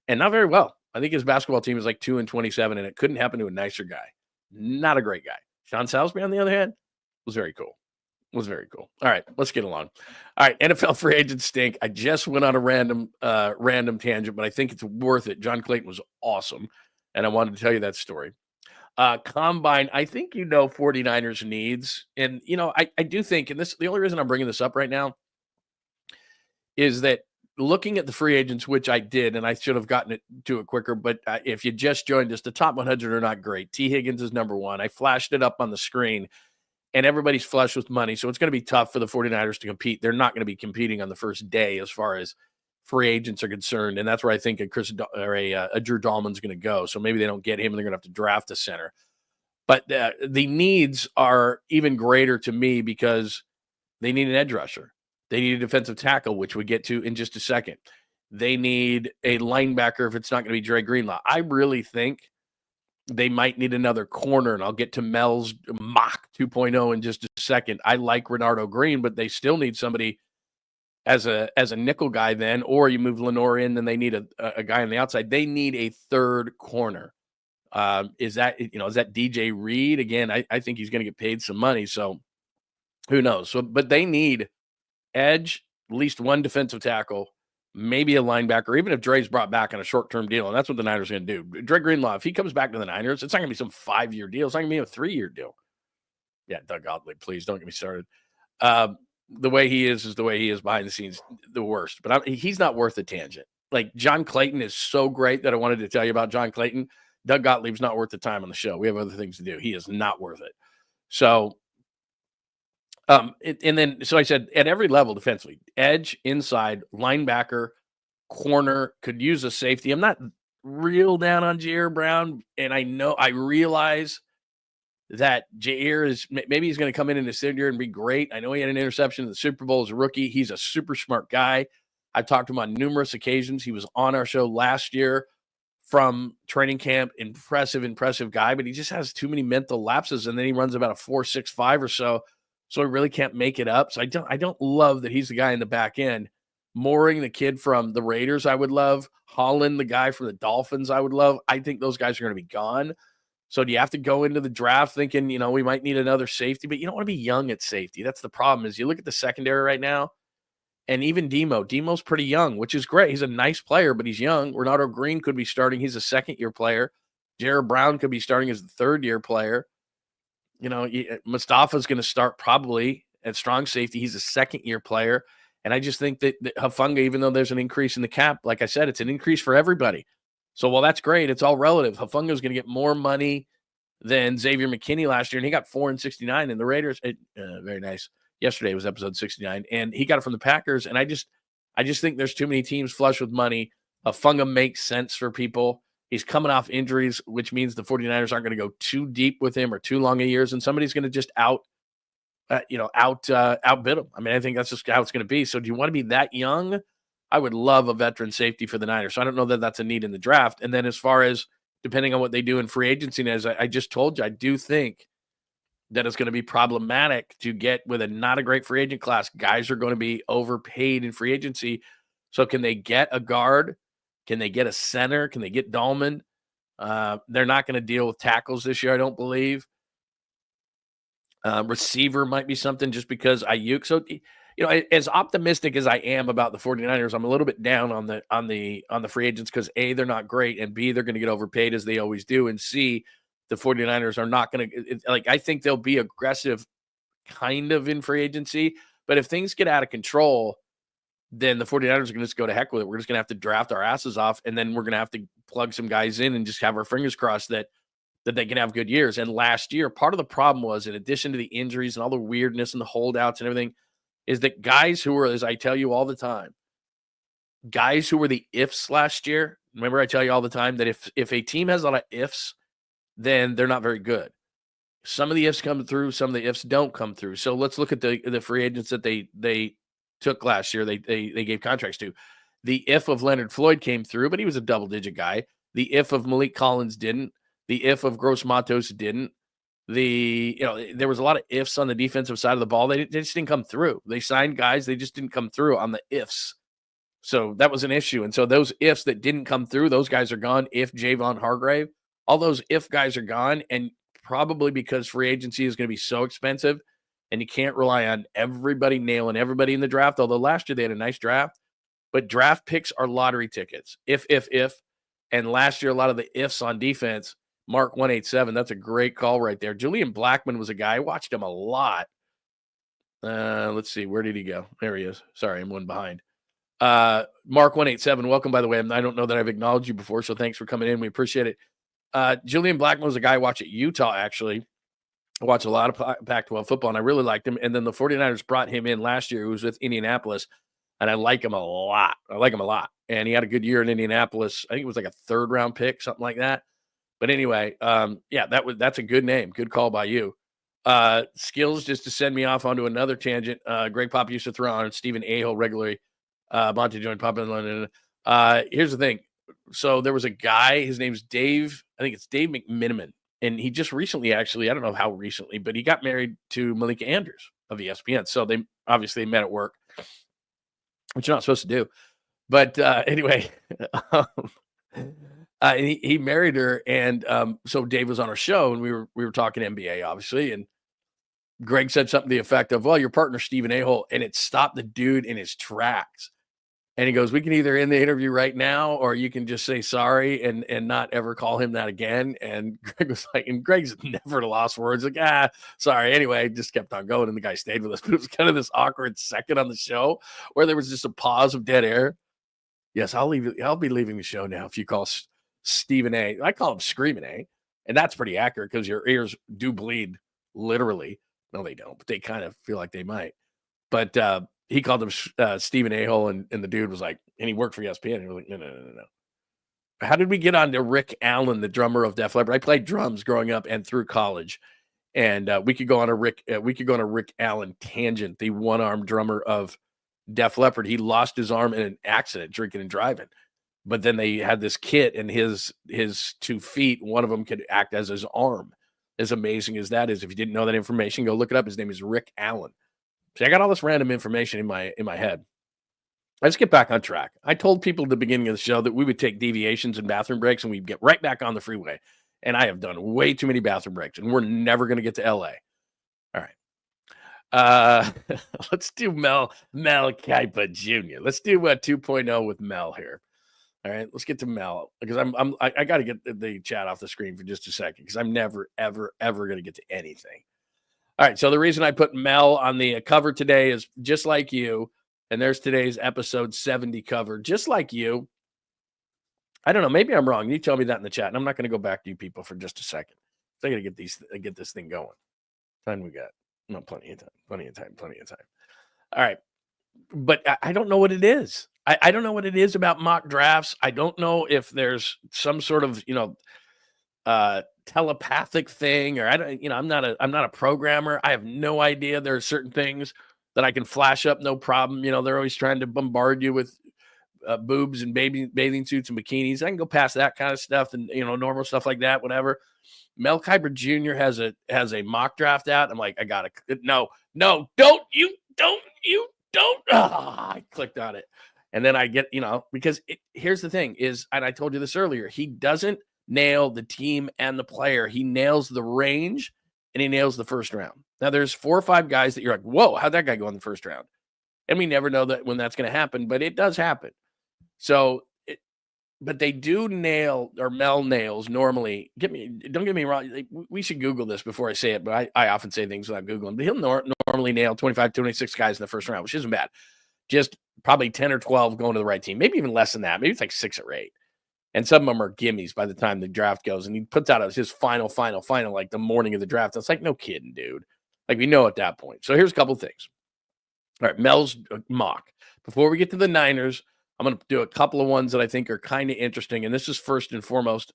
Speaker 2: And not very well. I think his basketball team is like 2-27, and it couldn't happen to a nicer guy. Not a great guy. Sean Salisbury, on the other hand, was very cool. Was very cool. All right, let's get along. All right, NFL free agents stink. I just went on a random tangent, but I think it's worth it. John Clayton was awesome, and I wanted to tell you that story. Combine, I think 49ers needs, and I do think, and this the only reason I'm bringing this up right now is that looking at the free agents, which I did, and I should have gotten to it quicker, but if you just joined us, the top 100 are not great. T. Higgins is number one. I flashed it up on the screen. And everybody's flush with money, so it's going to be tough for the 49ers to compete. They're not going to be competing on the first day as far as free agents are concerned, and that's where I think a Drew Dahlman's going to go. So maybe they don't get him, and they're going to have to draft a center. But the needs are even greater to me because they need an edge rusher. They need a defensive tackle, which we get to in just a second. They need a linebacker if it's not going to be Dre Greenlaw. I really think they might need another corner, and I'll get to Mel's mock 2.0 in just a second. I like Renardo Green, but they still need somebody as a nickel guy then, or you move Lenore in, then they need a guy on the outside. They need a third corner. Is that DJ Reed? Again, I think he's going to get paid some money, so who knows? But they need edge, at least one defensive tackle, maybe a linebacker, even if Dre's brought back on a short-term deal, and that's what the Niners are going to do. Dre Greenlaw, if he comes back to the Niners, it's not going to be some 5-year deal. It's not going to be a 3-year deal. Yeah, Doug Gottlieb, please don't get me started. The way he is the way he is behind the scenes, the worst. But he's not worth a tangent. Like, John Clayton is so great that I wanted to tell you about John Clayton. Doug Gottlieb's not worth the time on the show. We have other things to do. He is not worth it. So, so I said at every level defensively, edge, inside, linebacker, corner, could use a safety. I'm not real down on Jair Brown, and I realize that Jair is maybe he's going to come in his third year and be great. I know he had an interception in the Super Bowl as a rookie. He's a super smart guy. I've talked to him on numerous occasions. He was on our show last year from training camp. Impressive guy, but he just has too many mental lapses, and then he runs about a 4.65 or so. So he really can't make it up. So I don't love that he's the guy in the back end. Mooring, the kid from the Raiders, I would love. Holland, the guy from the Dolphins, I would love. I think those guys are going to be gone. So do you have to go into the draft thinking, we might need another safety, but you don't want to be young at safety. That's the problem is you look at the secondary right now, and even Demo's pretty young, which is great. He's a nice player, but he's young. Renardo Green could be starting. He's a second-year player. Jair Brown could be starting as the third-year player. Mustafa's going to start probably at strong safety. He's a second-year player. And I just think that Hufanga, even though there's an increase in the cap, like I said, it's an increase for everybody. So while that's great, it's all relative. Hufanga is going to get more money than Xavier McKinney last year, and he got $4.69. And the Raiders, very nice. Yesterday was episode 69, and he got it from the Packers. And I just think there's too many teams flush with money. Hufanga makes sense for people. He's coming off injuries, which means the 49ers aren't going to go too deep with him or too long a years, and somebody's going to just outbid him. I mean, I think that's just how it's going to be. So do you want to be that young? I would love a veteran safety for the Niners. So I don't know that that's a need in the draft. And then as far as depending on what they do in free agency, as I just told you, I do think that it's going to be problematic to get with not a great free agent class. Guys are going to be overpaid in free agency. So can they get a guard? Can they get a center? Can they get Dahlman? They're not going to deal with tackles this year, I don't believe. Receiver might be something just because Ayuk. So as optimistic as I am about the 49ers, I'm a little bit down on the free agents because A, they're not great, and B, they're going to get overpaid as they always do, and C, the 49ers are not going to I think they'll be aggressive kind of in free agency, but if things get out of control, then the 49ers are going to just go to heck with it. We're just going to have to draft our asses off, and then we're going to have to plug some guys in and just have our fingers crossed that they can have good years. And last year, part of the problem was, in addition to the injuries and all the weirdness and the holdouts and everything, is that guys who were, as I tell you all the time, guys who were the ifs last year, remember I tell you all the time that if a team has a lot of ifs, then they're not very good. Some of the ifs come through, some of the ifs don't come through. So let's look at the free agents that they took last year. They gave contracts to. The if of Leonard Floyd came through, but he was a double-digit guy. The if of Malik Collins didn't. The if of Gross Matos didn't. There was a lot of ifs on the defensive side of the ball. They just didn't come through. They signed guys. They just didn't come through on the ifs. So that was an issue. And so those ifs that didn't come through, those guys are gone. If Javon Hargrave, all those if guys are gone. And probably because free agency is going to be so expensive and you can't rely on everybody nailing everybody in the draft. Although last year they had a nice draft, but draft picks are lottery tickets. If. And last year, a lot of the ifs on defense, Mark 187, that's a great call right there. Julian Blackmon was a guy. I watched him a lot. Let's see. Where did he go? There he is. Sorry, I'm one behind. Mark 187, welcome, by the way. I don't know that I've acknowledged you before, so thanks for coming in. We appreciate it. Julian Blackmon was a guy I watched at Utah, actually. I watched a lot of Pac-12 football, and I really liked him. And then the 49ers brought him in last year, who was with Indianapolis, and I like him a lot. And he had a good year in Indianapolis. I think it was like a third-round pick, something like that. But anyway, that's a good name. Good call by you. Skills, just to send me off onto another tangent. Greg Pop used to throw on Stephen Aho regularly. Monty joined Pop in London. Here's the thing. So there was a guy, his name's Dave. I think it's Dave McMiniman. And he just recently, actually, I don't know how recently, but he got married to Malika Andrews of ESPN. So they obviously met at work, which you're not supposed to do. But anyway, he married her, and so Dave was on our show, and we were talking NBA, obviously, and Greg said something to the effect of, "Well, your partner Stephen A-hole," and it stopped the dude in his tracks. And he goes, "We can either end the interview right now, or you can just say sorry and not ever call him that again." And Greg was like, and Greg's never lost words, like, sorry. Anyway, just kept on going, and the guy stayed with us. But it was kind of this awkward second on the show where there was just a pause of dead air. Yes, I'll be leaving the show now if you call Stephen A. I call him Screaming A, and that's pretty accurate because your ears do bleed, literally. No, they don't, but they kind of feel like they might. But he called him Stephen A-hole, and the dude was like, and he worked for ESPN, and he was like, no. How did we get on to Rick Allen, the drummer of Def Leppard? I played drums growing up and through college, and we could go on a Rick Allen tangent, the one-armed drummer of Def Leppard. He lost his arm in an accident drinking and driving, but then they had this kit, and his 2 feet, one of them could act as his arm. As amazing as that is, if you didn't know that information, go look it up. His name is Rick Allen. See, I got all this random information in my head. Let's get back on track. I told people at the beginning of the show that we would take deviations and bathroom breaks, and we'd get right back on the freeway. And I have done way too many bathroom breaks, and we're never going to get to LA. All right. Let's do Mel Kiper Jr. Let's do 2.0 with Mel here. All right, let's get to Mel, because I got to get the chat off the screen for just a second, because I'm never, ever, ever going to get to anything. All right, so the reason I put Mel on the cover today is just like you, and there's today's episode 70 cover, just like you. I don't know, maybe I'm wrong. You tell me that in the chat, and I'm not going to go back to you people for just a second. So I got to get this thing going. Time we got? No, plenty of time. All right, but I don't know what it is. I don't know what it is about mock drafts. I don't know if there's some sort of, telepathic thing, or I'm not a programmer. I have no idea. There are certain things that I can flash up, no problem. They're always trying to bombard you with boobs and bathing suits and bikinis. I can go past that kind of stuff and, normal stuff like that, whatever. Mel Kiper Jr. has a mock draft out. I'm like, I got to, no, don't. I clicked on it. And then I get, because here's the thing is, and I told you this earlier, he doesn't nail the team and the player. He nails the range, and he nails the first round. Now there's 4 or 5 guys that you're like, whoa, how'd that guy go in the first round? And we never know that when that's going to happen, but it does happen. So, but they do nail, or Mel nails normally. Don't get me wrong. We should Google this before I say it, but I often say things without Googling. But he'll normally nail 25, 26 guys in the first round, which isn't bad. Just probably 10 or 12 going to the right team. Maybe even less than that. Maybe it's like 6 or 8. And some of them are gimmies by the time the draft goes. And he puts out his final, like the morning of the draft. It's like, no kidding, dude. Like, we know at that point. So here's a couple things. All right, Mel's mock. Before we get to the Niners, I'm going to do a couple of ones that I think are kind of interesting. And this is first and foremost.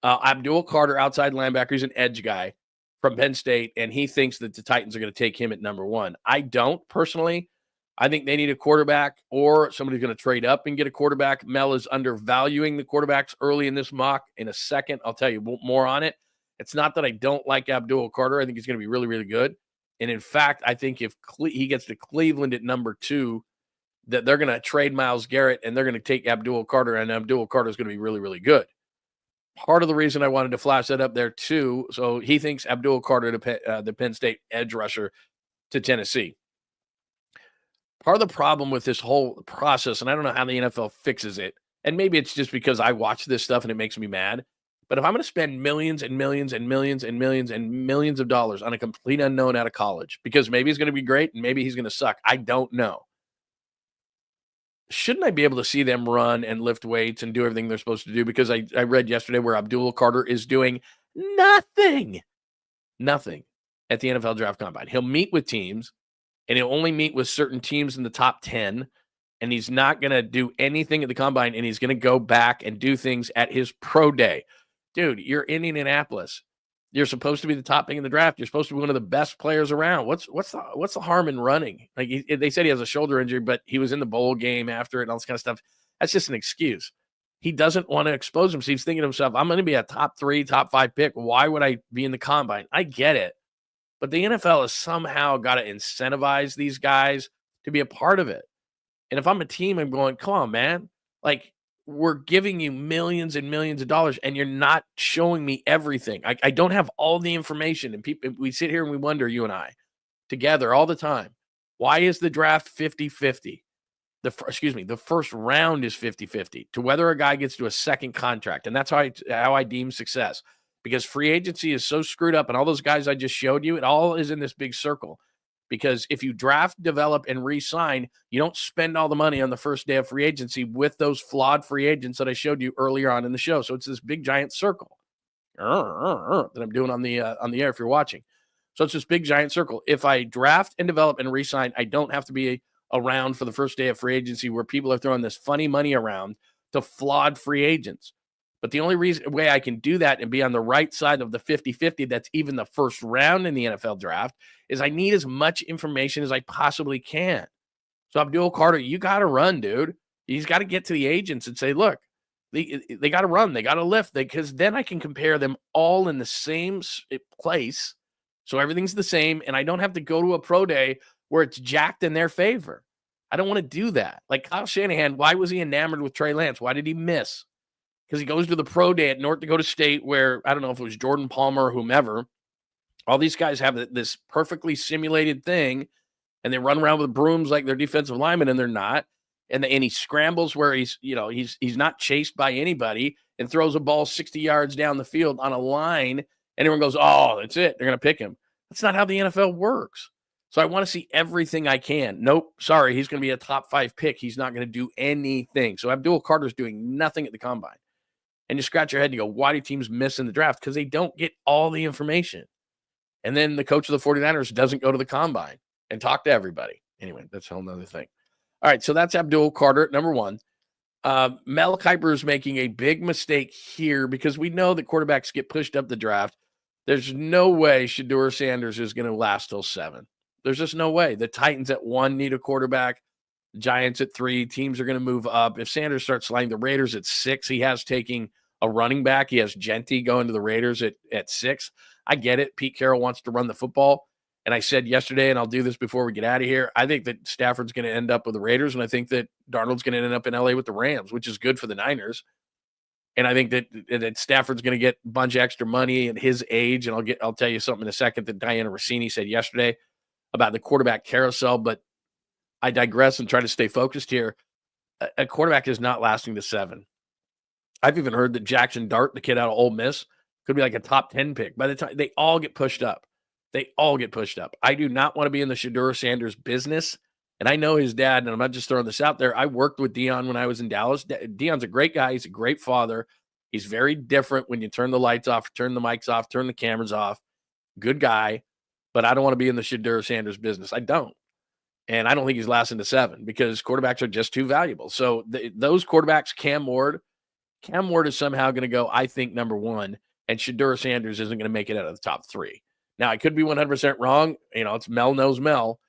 Speaker 2: Abdul Carter, outside linebacker, he's an edge guy from Penn State, and he thinks that the Titans are going to take him at number 1. I don't, personally. I think they need a quarterback, or somebody's going to trade up and get a quarterback. Mel is undervaluing the quarterbacks early in this mock. In a second, I'll tell you more on it. It's not that I don't like Abdul Carter. I think he's going to be really, really good. And in fact, I think if he gets to Cleveland at number 2, that they're going to trade Myles Garrett and they're going to take Abdul Carter, and Abdul Carter is going to be really, really good. Part of the reason I wanted to flash that up there too. So he thinks Abdul Carter, the Penn State edge rusher to Tennessee. Part of the problem with this whole process, and I don't know how the NFL fixes it, and maybe it's just because I watch this stuff and it makes me mad, but if I'm going to spend millions and millions and millions and millions and millions of dollars on a complete unknown out of college, because maybe he's going to be great and maybe he's going to suck, I don't know. Shouldn't I be able to see them run and lift weights and do everything they're supposed to do? Because I read yesterday where Abdul Carter is doing nothing at the NFL Draft Combine. He'll meet with teams, and he'll only meet with certain teams in the top 10, and he's not going to do anything at the Combine, and he's going to go back and do things at his pro day. Dude, you're in Indianapolis. You're supposed to be the top pick in the draft. You're supposed to be one of the best players around. What's the harm in running? Like, they said he has a shoulder injury, but he was in the bowl game after it and all this kind of stuff. That's just an excuse. He doesn't want to expose himself. He's thinking to himself, I'm going to be a top 3, top 5 pick. Why would I be in the Combine? I get it. But the NFL has somehow got to incentivize these guys to be a part of it. And if I'm a team, I'm going, come on, man. Like, we're giving you millions and millions of dollars, and you're not showing me everything. I don't have all the information. And people, we sit here and we wonder, you and I, together all the time, why is the draft 50-50? The first round is 50-50 to whether a guy gets to a second contract. And that's how I deem success. Because free agency is so screwed up, and all those guys I just showed you, it all is in this big circle. Because if you draft, develop, and re-sign, you don't spend all the money on the first day of free agency with those flawed free agents that I showed you earlier on in the show. So it's this big giant circle that I'm doing on the air if you're watching. So it's this big giant circle. If I draft and develop and re-sign, I don't have to be around for the first day of free agency where people are throwing this funny money around to flawed free agents. But the only way I can do that and be on the right side of the 50-50, that's even the first round in the NFL draft, is I need as much information as I possibly can. So Abdul Carter, you got to run, dude. He's got to get to the agents and say, look, they got to run. They got to lift. Because then I can compare them all in the same place. So everything's the same. And I don't have to go to a pro day where it's jacked in their favor. I don't want to do that. Like Kyle Shanahan, why was he enamored with Trey Lance? Why did he miss? Because he goes to the pro day at North Dakota State where, I don't know if it was Jordan Palmer or whomever, all these guys have this perfectly simulated thing, and they run around with brooms like they're defensive linemen, and they're not. And he scrambles where he's not chased by anybody and throws a ball 60 yards down the field on a line, and everyone goes, oh, that's it. They're going to pick him. That's not how the NFL works. So I want to see everything I can. Nope, sorry, he's going to be a top 5 pick. He's not going to do anything. So Abdul Carter's doing nothing at the Combine. And you scratch your head and you go, why do teams miss in the draft? Because they don't get all the information. And then the coach of the 49ers doesn't go to the Combine and talk to everybody. Anyway, that's a whole nother thing. All right, so that's Abdul Carter, number 1. Mel Kiper is making a big mistake here because we know that quarterbacks get pushed up the draft. There's no way Shedeur Sanders is going to last till 7. There's just no way. The Titans at 1 need a quarterback. Giants at 3. Teams are going to move up. If Sanders starts sliding, the Raiders at 6. He has taking a running back. He has Genty going to the Raiders at 6. I get it. Pete Carroll wants to run the football. And I said yesterday, and I'll do this before we get out of here, I think that Stafford's going to end up with the Raiders, and I think that Darnold's going to end up in LA with the Rams, which is good for the Niners. And I think that Stafford's going to get a bunch of extra money at his age. And I'll tell you something in a second that Diana Rossini said yesterday about the quarterback carousel. But I digress and try to stay focused here. A quarterback is not lasting to 7. I've even heard that Jackson Dart, the kid out of Ole Miss, could be like a top 10 pick. By the time they all get pushed up. They all get pushed up. I do not want to be in the Shedeur Sanders business. And I know his dad, and I'm not just throwing this out there. I worked with Dion when I was in Dallas. Dion's a great guy. He's a great father. He's very different when you turn the lights off, turn the mics off, turn the cameras off. Good guy. But I don't want to be in the Shedeur Sanders business. I don't. And I don't think he's lasting to 7 because quarterbacks are just too valuable. So those quarterbacks, Cam Ward is somehow going to go, I think, number 1, and Shedeur Sanders isn't going to make it out of the top 3. Now, I could be 100% wrong. It's Mel knows Mel,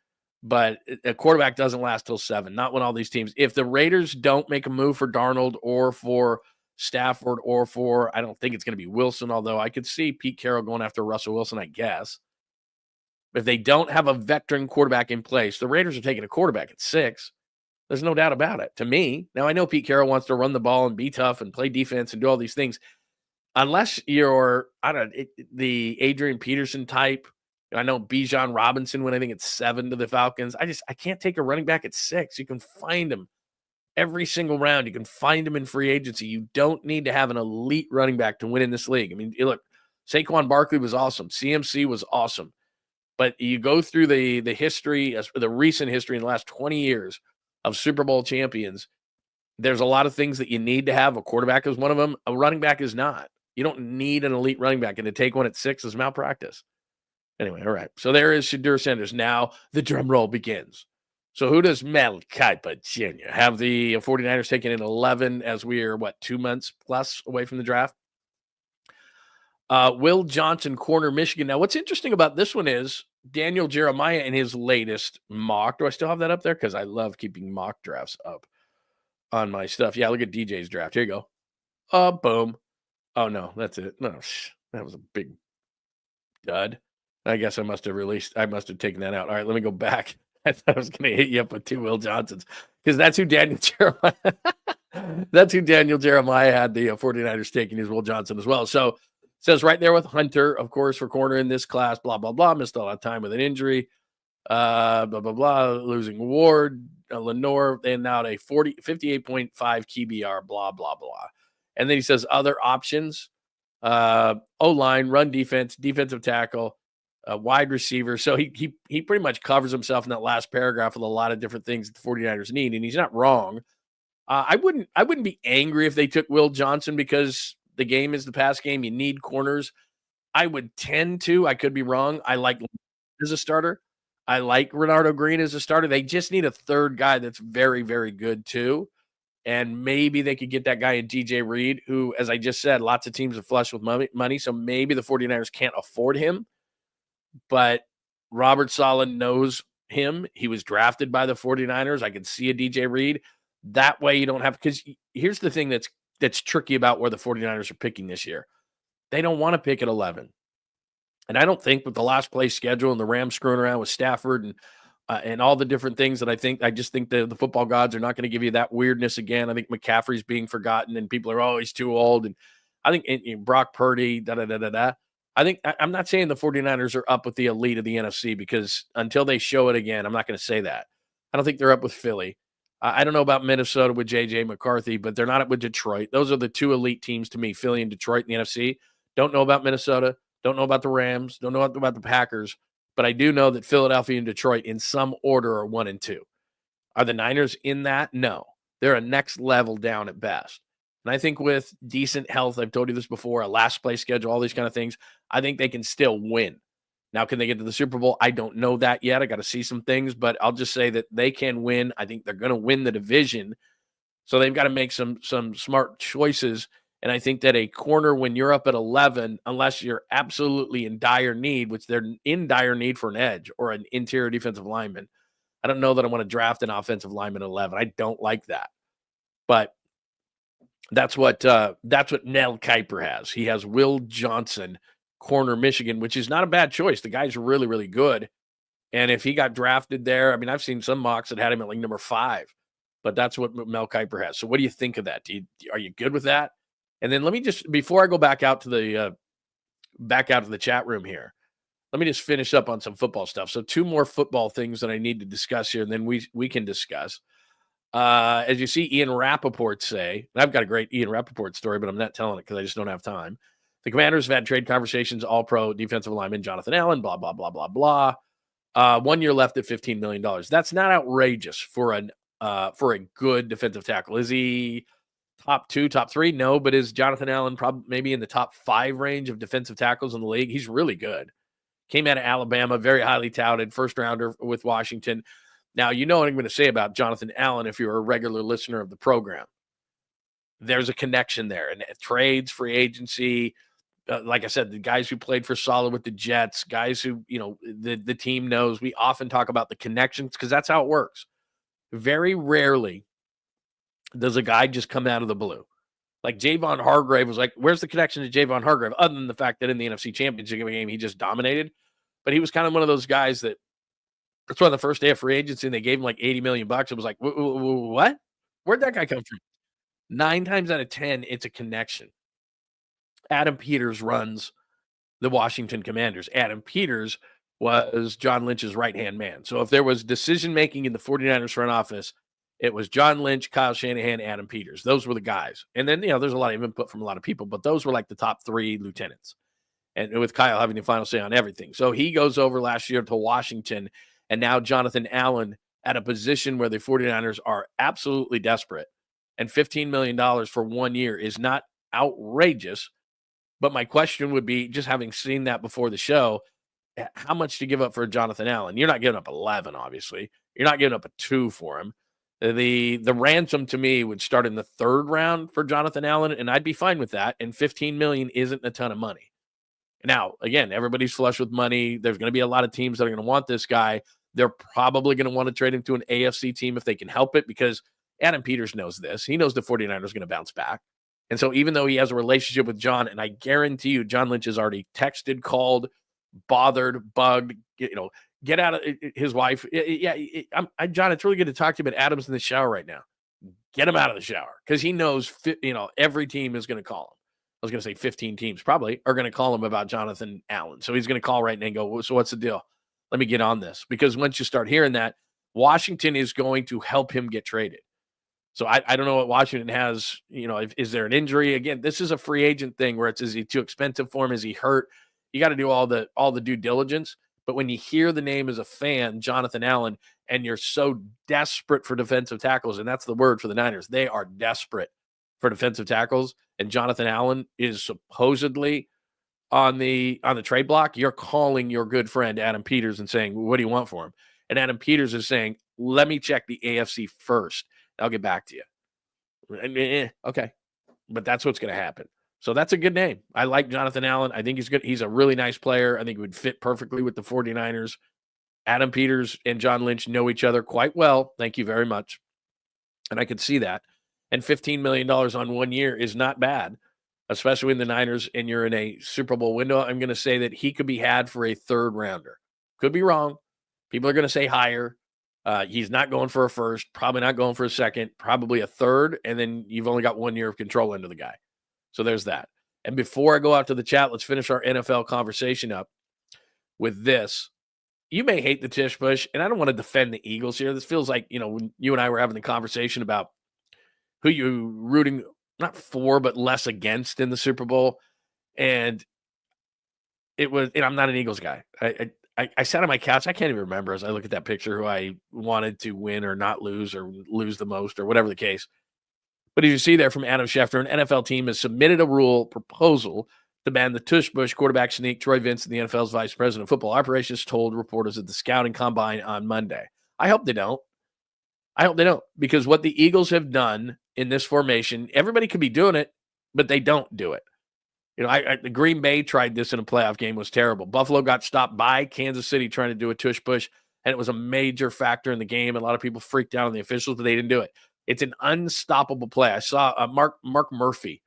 Speaker 2: but a quarterback doesn't last till 7, not when all these teams. If the Raiders don't make a move for Darnold or for Stafford or for, I don't think it's going to be Wilson, although I could see Pete Carroll going after Russell Wilson, I guess. If they don't have a veteran quarterback in place, the Raiders are taking a quarterback at 6. There's no doubt about it. To me, now I know Pete Carroll wants to run the ball and be tough and play defense and do all these things. Unless you're, the Adrian Peterson type. I know Bijan Robinson went, I think it's 7 to the Falcons. I can't take a running back at 6. You can find him every single round. You can find him in free agency. You don't need to have an elite running back to win in this league. I mean, look, Saquon Barkley was awesome. CMC was awesome. But you go through the history, the recent history in the last 20 years of Super Bowl champions, there's a lot of things that you need to have. A quarterback is one of them. A running back is not. You don't need an elite running back, and to take one at 6 is malpractice. Anyway, all right. So there is Shedeur Sanders. Now the drum roll begins. So who does Mel Kiper Jr. have the 49ers taking in 11 as we are, 2 months plus away from the draft? Will Johnson, corner, Michigan. Now, what's interesting about this one is Daniel Jeremiah in his latest mock. Do I still have that up there? Because I love keeping mock drafts up on my stuff. Yeah, look at DJ's draft. Here you go. Boom. Oh, no, that's it. No, that was a big dud. I guess I must have taken that out. All right, let me go back. I thought I was going to hit you up with 2 Will Johnsons because that's who Daniel Jeremiah had the 49ers taking, is Will Johnson as well. So it says right there with Hunter, of course, for corner in this class, blah, blah, blah, missed a lot of time with an injury, blah, blah, blah, losing Ward, Lenore, and now a 58.5 QBR, blah, blah, blah. And then he says other options, O-line, run defense, defensive tackle, wide receiver. So he pretty much covers himself in that last paragraph with a lot of different things that the 49ers need, and he's not wrong. I wouldn't be angry if they took Will Johnson because the game is the pass game. You need corners. I would tend to. I could be wrong. I like as a starter. I like Renardo Green as a starter. They just need a third guy that's very, very good too. And maybe they could get that guy in DJ Reed, who, as I just said, lots of teams are flush with money. So maybe the 49ers can't afford him. But Robert Saleh knows him. He was drafted by the 49ers. I could see a DJ Reed. That way you don't have, because here's the thing that's tricky about where the 49ers are picking this year. They don't want to pick at 11. And I don't think with the last place schedule and the Rams screwing around with Stafford and all the different things that I just think the football gods are not going to give you that weirdness again. I think McCaffrey's being forgotten and people are, he's too old. And I think Brock Purdy, I'm not saying the 49ers are up with the elite of the NFC because until they show it again, I'm not going to say that. I don't think they're up with Philly. I don't know about Minnesota with J.J. McCarthy, but they're not up with Detroit. Those are the 2 elite teams to me, Philly and Detroit in the NFC. Don't know about Minnesota. Don't know about the Rams. Don't know about the Packers. But I do know that Philadelphia and Detroit in some order are 1 and 2. Are the Niners in that? No. They're a next level down at best. And I think with decent health, I've told you this before, a last place schedule, all these kind of things, I think they can still win. Now, can they get to the Super Bowl? I don't know that yet. I got to see some things, but I'll just say that they can win. I think they're going to win the division. So they've got to make some smart choices. And I think that a corner, when you're up at 11, unless you're absolutely in dire need, which they're in dire need for an edge or an interior defensive lineman, I don't know that I want to draft an offensive lineman at 11. I don't like that. But that's what Nell Kiper has. He has Will Johnson, corner, Michigan, which is not a bad choice. The guy's really, really good. And if he got drafted there, I mean, I've seen some mocks that had him at like number 5, but that's what Mel Kiper has. So what do you think of that? Are you good with that? And then let me just, before I go back out to the chat room here, let me just finish up on some football stuff. So 2 more football things that I need to discuss here, and then we can discuss. As you see Ian Rappaport say, and I've got a great Ian Rappaport story, but I'm not telling it because I just don't have time. The Commanders have had trade conversations, all-pro defensive lineman Jonathan Allen, blah, blah, blah, blah, blah. 1 year left at $15 million. That's not outrageous for a good defensive tackle. Is he top 2, top 3? No, but is Jonathan Allen probably maybe in the top 5 range of defensive tackles in the league? He's really good. Came out of Alabama, very highly touted, first rounder with Washington. Now, you know what I'm going to say about Jonathan Allen if you're a regular listener of the program. There's a connection there. And trades, free agency, like I said, the guys who played for solid with the Jets, guys who, the team knows. We often talk about the connections because that's how it works. Very rarely does a guy just come out of the blue. Like Javon Hargrave was like, where's the connection to Javon Hargrave? Other than the fact that in the NFC Championship game, he just dominated. But he was kind of one of those guys that's why the first day of free agency, and they gave him like $80 million. It was like, what? Where'd that guy come from? 9 times out of 10, it's a connection. Adam Peters runs the Washington Commanders. Adam Peters was John Lynch's right-hand man. So if there was decision-making in the 49ers front office, it was John Lynch, Kyle Shanahan, Adam Peters. Those were the guys. And then, there's a lot of input from a lot of people, but those were like the top 3 lieutenants. And with Kyle having the final say on everything. So he goes over last year to Washington, and now Jonathan Allen at a position where the 49ers are absolutely desperate. And $15 million for 1 year is not outrageous. But my question would be, just having seen that before the show, how much to give up for Jonathan Allen? You're not giving up 11, obviously. You're not giving up a 2 for him. The ransom to me would start in the 3rd round for Jonathan Allen, and I'd be fine with that. And $15 million isn't a ton of money. Now, again, everybody's flush with money. There's going to be a lot of teams that are going to want this guy. They're probably going to want to trade him to an AFC team if they can help it, because Adam Peters knows this. He knows the 49ers are going to bounce back. And so even though he has a relationship with John, and I guarantee you John Lynch has already texted, called, bothered, bugged, get out of his wife. John, it's really good to talk to you, but Adam's in the shower right now. Get him out of the shower, because he knows, every team is going to call him. I was going to say 15 teams probably are going to call him about Jonathan Allen. So he's going to call right now and go, so what's the deal? Let me get on this. Because once you start hearing that, Washington is going to help him get traded. So I don't know what Washington has, is there an injury? Again, this is a free agent thing where is he too expensive for him? Is he hurt? You got to do all the due diligence. But when you hear the name as a fan, Jonathan Allen, and you're so desperate for defensive tackles, and that's the word for the Niners, they are desperate for defensive tackles, and Jonathan Allen is supposedly on the trade block, you're calling your good friend Adam Peters and saying, what do you want for him? And Adam Peters is saying, let me check the AFC first. I'll get back to you. Okay. But that's what's going to happen. So that's a good name. I like Jonathan Allen. I think he's good. He's a really nice player. I think he would fit perfectly with the 49ers. Adam Peters and John Lynch know each other quite well. Thank you very much. And I could see that. And $15 million on 1 year is not bad, especially in the Niners and you're in a Super Bowl window. I'm going to say that he could be had for a 3rd rounder. Could be wrong. People are going to say higher. He's not going for a 1st, probably not going for a 2nd, probably a 3rd, and then you've only got 1 year of control into the guy. So there's that. And before I go out to the chat, let's finish our NFL conversation up with this. You may hate the Tish Push, and I don't want to defend the Eagles here. This feels like, when you and I were having the conversation about who you rooting, not for, but less against in the Super Bowl. And it was, and I'm not an Eagles guy. I sat on my couch. I can't even remember as I look at that picture who I wanted to win or not lose or lose the most or whatever the case. But as you see there from Adam Schefter, an NFL team has submitted a rule proposal to ban the tush push quarterback sneak. Troy Vincent, the NFL's vice president of football operations, told reporters at the scouting combine on Monday. I hope they don't. Because what the Eagles have done in this formation, everybody could be doing it, but they don't do it. The Green Bay tried this in a playoff game, was terrible. Buffalo got stopped by Kansas City trying to do a tush push, and it was a major factor in the game. A lot of people freaked out on the officials, but they didn't do it. It's an unstoppable play. I saw Mark Murphy,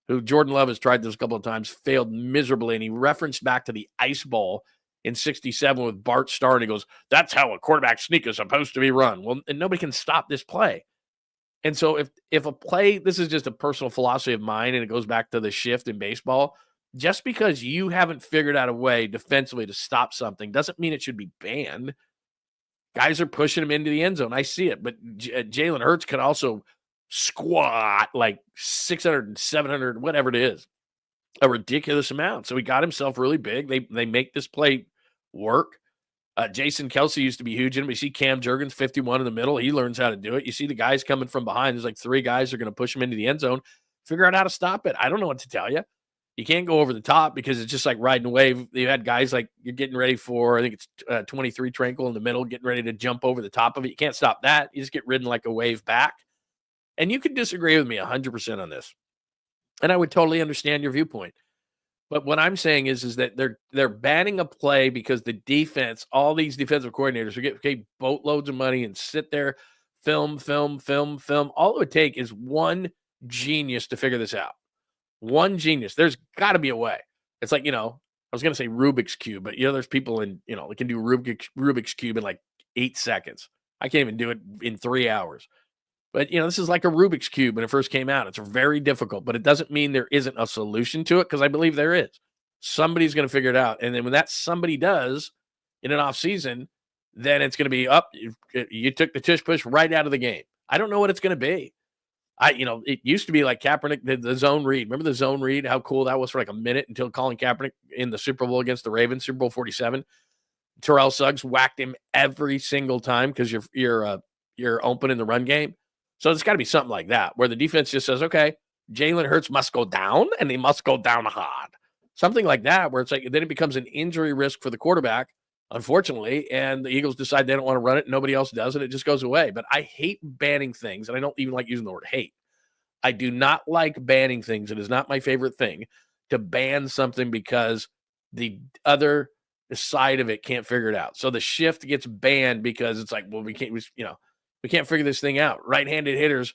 Speaker 2: who Jordan Love has tried this a couple of times, failed miserably, and he referenced back to the ice ball in 67 with Bart Starr, and he goes, that's how a quarterback sneak is supposed to be run. Well, and nobody can stop this play. And so if a play, this is just a personal philosophy of mine, and it goes back to the shift in baseball. just because you haven't figured out a way defensively to stop something doesn't mean it should be banned. Guys are pushing him into the end zone. I see it, but Jalen Hurts can also squat like 600 and 700, whatever it is, a ridiculous amount. So he got himself really big. They make this play work. Jason Kelsey used to be huge in him. You see Cam Jurgens, 51 in the middle. He learns how to do it. You see the guys coming from behind. There's like 3 guys that are going to push him into the end zone. Figure out how to stop it. I don't know what to tell you. You can't go over the top because it's just like riding a wave. You had guys like you're getting ready for, I think it's 23 Tranquil in the middle, getting ready to jump over the top of it. You can't stop that. You just get ridden like a wave back. And you could disagree with me 100% on this. And I would totally understand your viewpoint. But what I'm saying is that they're banning a play because the defense, all these defensive coordinators will get paid boatloads of money and sit there, film. All it would take is one genius to figure this out. One genius. There's got to be a way. It's like, I was going to say Rubik's Cube, but, there's people that can do Rubik's Cube in like 8 seconds. I can't even do it in 3 hours. But, this is like a Rubik's Cube when it first came out. It's very difficult, but it doesn't mean there isn't a solution to it because I believe there is. Somebody's going to figure it out. And then when that somebody does in an off season, then it's going to be up. You took the tush push right out of the game. I don't know what it's going to be. It used to be like Kaepernick did the zone read. Remember the zone read? How cool that was for like a minute until Colin Kaepernick in the Super Bowl against the Ravens, Super Bowl 47. Terrell Suggs whacked him every single time because you're open in the run game. So it's got to be something like that where the defense just says, okay, Jalen Hurts must go down and he must go down hard. Something like that where it's like then it becomes an injury risk for the quarterback, unfortunately, and the Eagles decide they don't want to run it. Nobody else does it. It just goes away. But I hate banning things, and I don't even like using the word hate. I do not like banning things. It is not my favorite thing to ban something because the other side of it can't figure it out. So the shift gets banned because it's like, well, we can't figure this thing out. Left-handed hitters,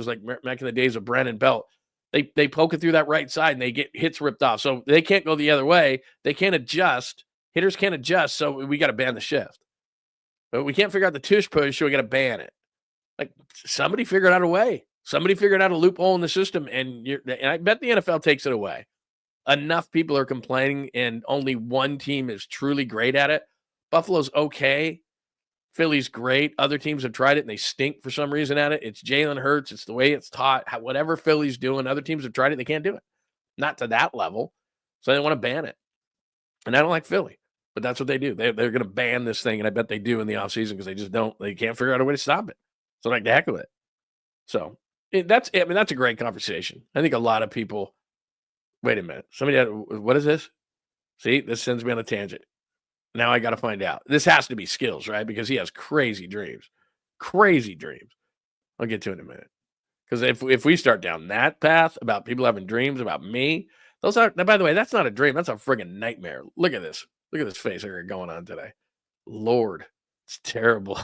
Speaker 2: like back in the days of Brandon Belt, they poke it through that right side and they get hits ripped off. So they can't go the other way. They can't adjust. Hitters can't adjust, so we got to ban the shift. But we can't figure out the tush push, so we got to ban it. Like somebody figured out a way. Somebody figured out a loophole in the system, and I bet the NFL takes it away. Enough people are complaining, and only one team is truly great at it. Buffalo's okay. Philly's great. Other teams have tried it, and they stink for some reason at it. It's Jalen Hurts. It's the way it's taught. Whatever Philly's doing, other teams have tried it. They can't do it. Not to that level. So they want to ban it. And I don't like Philly, but that's what they do. They're going to ban this thing, and I bet they do in the offseason because they can't figure out a way to stop it. So like the heck of it. So that's a great conversation. I think a lot of people, wait a minute. What is this? See, this sends me on a tangent. Now I got to find out. This has to be skills, right? Because he has crazy dreams. Crazy dreams. I'll get to it in a minute. Because if we start down that path about people having dreams about me, by the way, that's not a dream. That's a friggin' nightmare. Look at this. Look at this face I got going on today. Lord, it's terrible.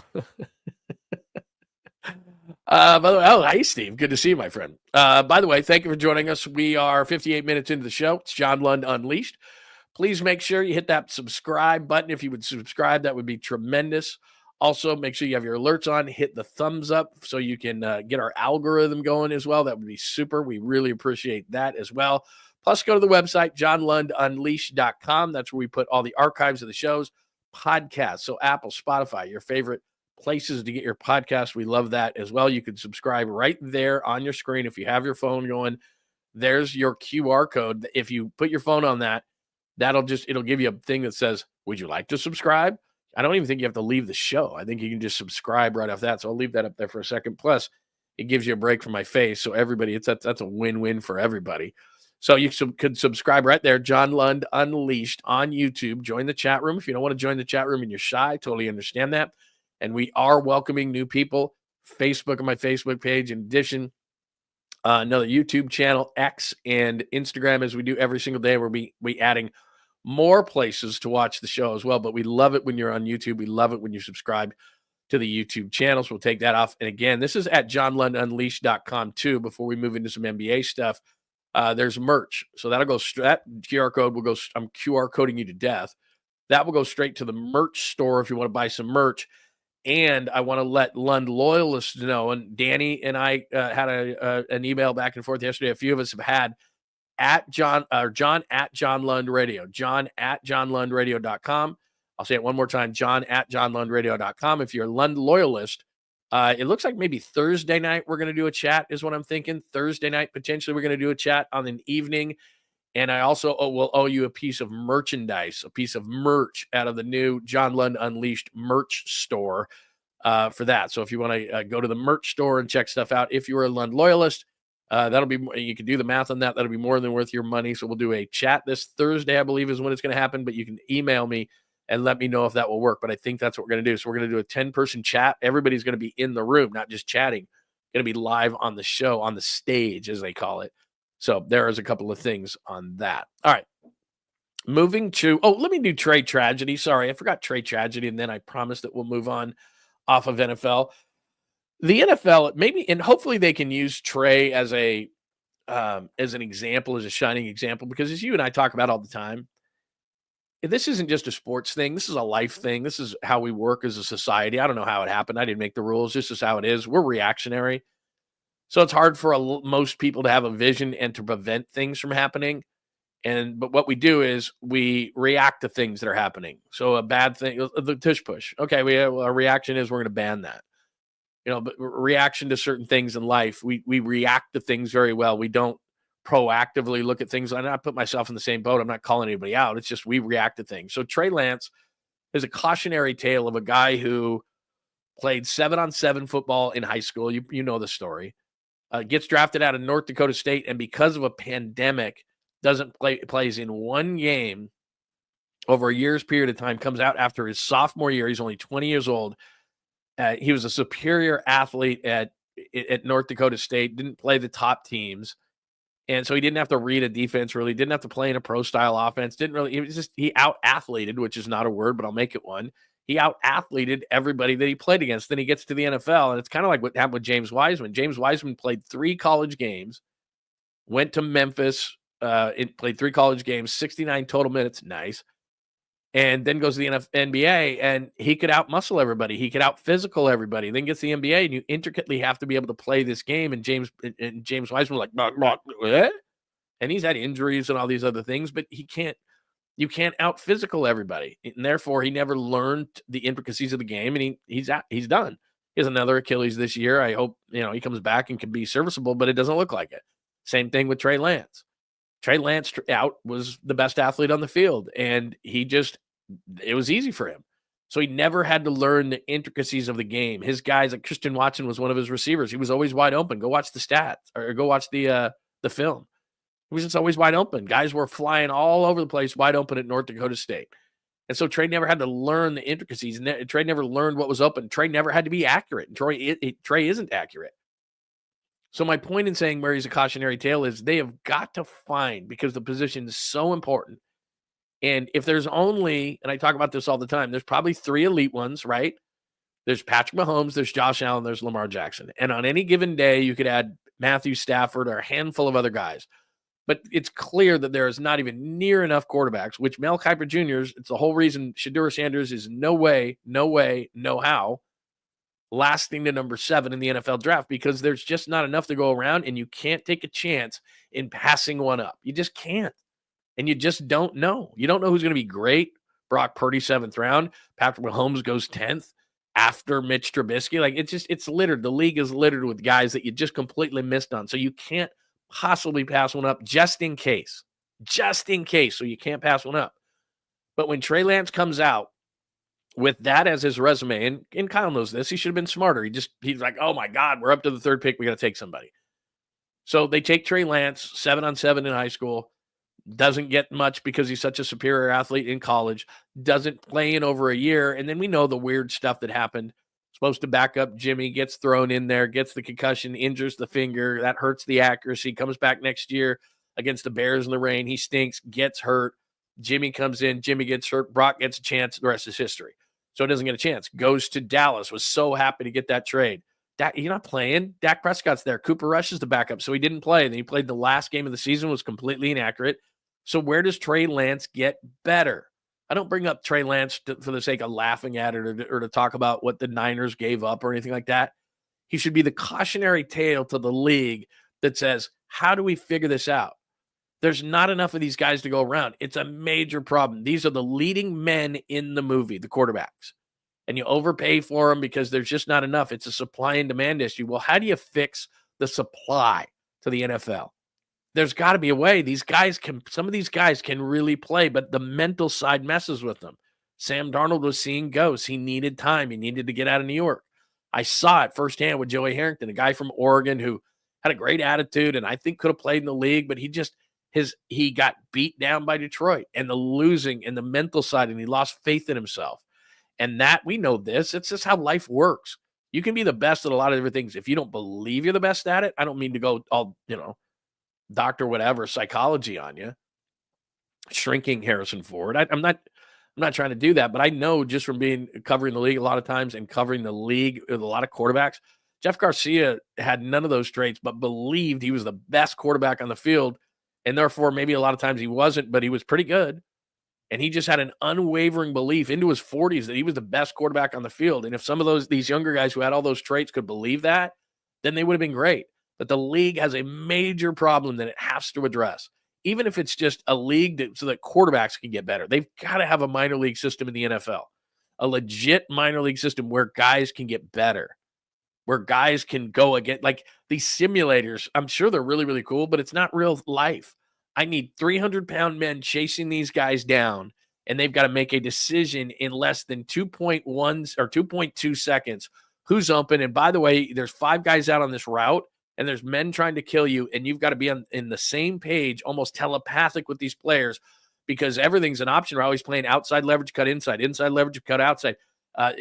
Speaker 2: By the way, hi, Steve. Good to see you, my friend. By the way, thank you for joining us. We are 58 minutes into the show. It's John Lund Unleashed. Please make sure you hit that subscribe button. If you would subscribe, that would be tremendous. Also, make sure you have your alerts on. Hit the thumbs up so you can get our algorithm going as well. That would be super. We really appreciate that as well. Plus, go to the website, johnlundunleashed.com. That's where we put all the archives of the shows, podcasts. So Apple, Spotify, your favorite places to get your podcast. We love that as well. You can subscribe right there on your screen. If you have your phone going, there's your QR code. If you put your phone on that, it'll give you a thing that says, would you like to subscribe? I don't even think you have to leave the show. I think you can just subscribe right off that. So I'll leave that up there for a second. Plus, it gives you a break from my face. So everybody, that's a win-win for everybody. So you could subscribe right there, John Lund Unleashed on YouTube. Join the chat room. If you don't want to join the chat room and you're shy, totally understand that. And we are welcoming new people. Facebook on my Facebook page. In addition, another YouTube channel, X, and Instagram, as we do every single day. We adding more places to watch the show as well. But we love it when you're on YouTube. We love it when you subscribe to the YouTube channels. We'll take that off. And again, this is at johnlundunleashed.com too. Before we move into some NBA stuff, there's merch. So that'll go straight. That QR code will go. I'm QR coding you to death. That will go straight to the merch store if you want to buy some merch. And I want to let Lund loyalists know, and Danny and I had an email back and forth yesterday. A few of us have had at John at John Lund Radio, John at JohnLundRadio.com. I'll say it one more time, John at JohnLundRadio.com. If you're a Lund loyalist, it looks like maybe Thursday night we're going to do a chat is what I'm thinking. Thursday night, potentially we're going to do a chat on an evening. And I also will owe you a piece of merchandise, a piece of merch out of the new John Lund Unleashed merch store for that. So if you want to go to the merch store and check stuff out, if you're a Lund loyalist, that'll be, you can do the math on that. That'll be more than worth your money. So we'll do a chat this Thursday, I believe is when it's going to happen, but you can email me and let me know if that will work. But I think that's what we're going to do. So we're going to do a 10-person chat. Everybody's going to be in the room, not just chatting, going to be live on the show, on the stage, as they call it. So there is a couple of things on that. All right. Moving to, let me do Trey Tragedy. Sorry, I forgot Trey Tragedy, and then I promised that we'll move on off of NFL. The NFL, maybe, and hopefully they can use Trey as an example, as a shining example, because as you and I talk about all the time, this isn't just a sports thing. This is a life thing. This is how we work as a society. I don't know how it happened. I didn't make the rules. This is how it is. We're reactionary. So it's hard for most people to have a vision and to prevent things from happening. But what we do is we react to things that are happening. So a bad thing, the tush push. Okay, a reaction is we're going to ban that. But reaction to certain things in life, we react to things very well. We don't proactively look at things. And I put myself in the same boat. I'm not calling anybody out. It's just we react to things. So Trey Lance is a cautionary tale of a guy who played 7-on-7 football in high school. You know the story. Gets drafted out of North Dakota State, and because of a pandemic, plays in one game over a year's period of time, comes out after his sophomore year. He's only 20 years old. He was a superior athlete at North Dakota State, didn't play the top teams. And so he didn't have to read a defense, really didn't have to play in a pro-style offense. He out-athleted, which is not a word, but I'll make it one. He out-athleted everybody that he played against. Then he gets to the NFL, and it's kind of like what happened with James Wiseman. James Wiseman played 3 college games, went to Memphis, played 3 college games, 69 total minutes, nice, and then goes to the NBA, and he could out-muscle everybody. He could out-physical everybody. Then gets to the NBA, and you intricately have to be able to play this game, and James Wiseman was like, what? And he's had injuries and all these other things, but you can't out-physical everybody. And therefore, he never learned the intricacies of the game, and he's done. He has another Achilles this year. I hope, he comes back and can be serviceable, but it doesn't look like it. Same thing with Trey Lance. Trey Lance was the best athlete on the field, and it was easy for him. So he never had to learn the intricacies of the game. His guys, like Christian Watson was one of his receivers. He was always wide open. Go watch the stats or go watch the film. He was just always wide open. Guys were flying all over the place, wide open at North Dakota State. And so Trey never had to learn the intricacies. Trey never learned what was open. Trey never had to be accurate. And Trey isn't accurate. So my point in saying where he's a cautionary tale is they have got to find, because the position is so important. And if there's only, and I talk about this all the time, there's probably 3 elite ones, right? There's Patrick Mahomes, there's Josh Allen, there's Lamar Jackson. And on any given day, you could add Matthew Stafford or a handful of other guys. But it's clear that there is not even near enough quarterbacks, which Mel Kiper Jr., it's the whole reason Shedeur Sanders is no way, no how lasting to number 7 in the NFL draft, because there's just not enough to go around, and you can't take a chance in passing one up. You just can't. And you just don't know. You don't know who's going to be great. Brock Purdy, 7th round. Patrick Mahomes goes 10th after Mitch Trubisky. Like, it's littered. The league is littered with guys that you just completely missed on. So you can't possibly pass one up just in case. So you can't pass one up. But when Trey Lance comes out with that as his resume, and Kyle knows this, he should have been smarter. He's like, oh my God, we're up to the 3rd pick. We got to take somebody. So they take Trey Lance, 7-on-7 in high school. Doesn't get much because he's such a superior athlete in college. Doesn't play in over a year. And then we know the weird stuff that happened. Supposed to back up Jimmy, gets thrown in there, gets the concussion, injures the finger. That hurts the accuracy. Comes back next year against the Bears in the rain. He stinks, gets hurt. Jimmy comes in. Jimmy gets hurt. Brock gets a chance. The rest is history. So he doesn't get a chance. Goes to Dallas. Was so happy to get that trade. You're not playing. Dak Prescott's there. Cooper Rush is the backup. So he didn't play. And then he played the last game of the season, was completely inaccurate. So where does Trey Lance get better? I don't bring up Trey Lance for the sake of laughing at it or to talk about what the Niners gave up or anything like that. He should be the cautionary tale to the league that says, how do we figure this out? There's not enough of these guys to go around. It's a major problem. These are the leading men in the movie, the quarterbacks. And you overpay for them because there's just not enough. It's a supply and demand issue. Well, how do you fix the supply to the NFL? There's got to be a way. Some of these guys can really play, but the mental side messes with them. Sam Darnold was seeing ghosts. He needed time. He needed to get out of New York. I saw it firsthand with Joey Harrington, a guy from Oregon who had a great attitude and I think could have played in the league, but he got beat down by Detroit and the losing and the mental side, and he lost faith in himself. And that, we know this. It's just how life works. You can be the best at a lot of different things. If you don't believe you're the best at it, I don't mean to go all, doctor whatever psychology on you, shrinking Harrison Ford. I'm not trying to do that, but I know just from covering the league a lot of times and covering the league with a lot of quarterbacks, Jeff Garcia had none of those traits, but believed he was the best quarterback on the field. And therefore, maybe a lot of times he wasn't, but he was pretty good. And he just had an unwavering belief into his 40s that he was the best quarterback on the field. And if some of these younger guys who had all those traits could believe that, then they would have been great. But the league has a major problem that it has to address. Even if it's just a league so that quarterbacks can get better, they've got to have a minor league system in the NFL, a legit minor league system where guys can get better, where guys can go again. Like these simulators, I'm sure they're really, really cool, but it's not real life. I need 300-pound men chasing these guys down, and they've got to make a decision in less than 2.1 or 2.2 seconds. Who's open? And by the way, there's 5 guys out on this route, and there's men trying to kill you, and you've got to be in the same page, almost telepathic with these players, because everything's an option. We're always playing outside leverage, cut inside leverage, cut outside.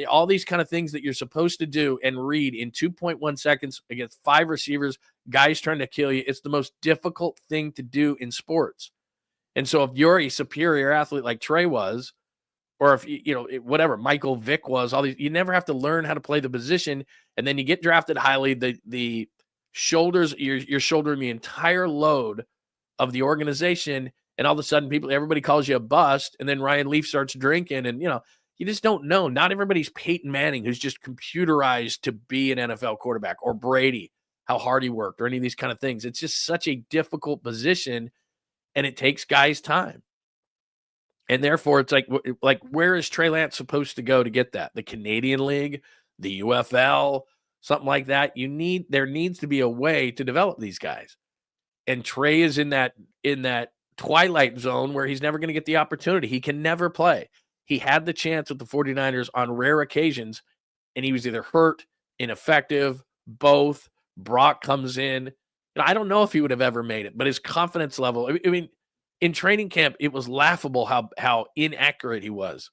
Speaker 2: All these kind of things that you're supposed to do and read in 2.1 seconds against 5 receivers, guys trying to kill you. It's the most difficult thing to do in sports. And so if you're a superior athlete like Trey was, or if, whatever, Michael Vick was, all these, you never have to learn how to play the position. And then you get drafted highly, the shoulders, you're shouldering the entire load of the organization. And all of a sudden everybody calls you a bust. And then Ryan Leaf starts drinking and, you just don't know. Not everybody's Peyton Manning, who's just computerized to be an NFL quarterback, or Brady, how hard he worked, or any of these kind of things. It's just such a difficult position, and it takes guys time. And therefore, it's like where is Trey Lance supposed to go to get that? The Canadian League, the UFL, something like that. There needs to be a way to develop these guys. And Trey is in that twilight zone where he's never going to get the opportunity. He can never play. He had the chance with the 49ers on rare occasions, and he was either hurt, ineffective, both. Brock comes in. I don't know if he would have ever made it, but his confidence level, I mean, in training camp, it was laughable how inaccurate he was.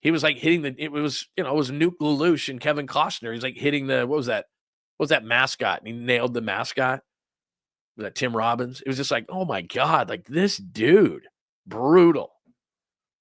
Speaker 2: He was like hitting it was Nuke Lelouch and Kevin Costner. He's like hitting what was that mascot? And he nailed the mascot. Was that Tim Robbins? It was just like, oh my God, like this dude, brutal.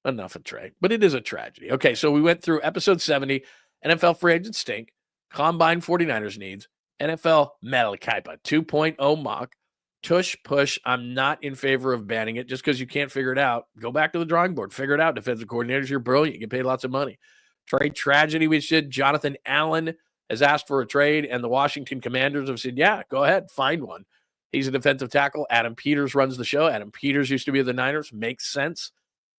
Speaker 2: Enough of Trey, but it is a tragedy. Okay, so we went through episode 70, NFL free agents stink, combine 49ers needs, NFL Metalkaipa 2.0 mock, tush push. I'm not in favor of banning it just because you can't figure it out. Go back to the drawing board, figure it out. Defensive coordinators, you're brilliant. You get paid lots of money. Trade tragedy, we should. Jonathan Allen has asked for a trade, and the Washington Commanders have said, yeah, go ahead, find one. He's a defensive tackle. Adam Peters runs the show. Adam Peters used to be with the Niners. Makes sense.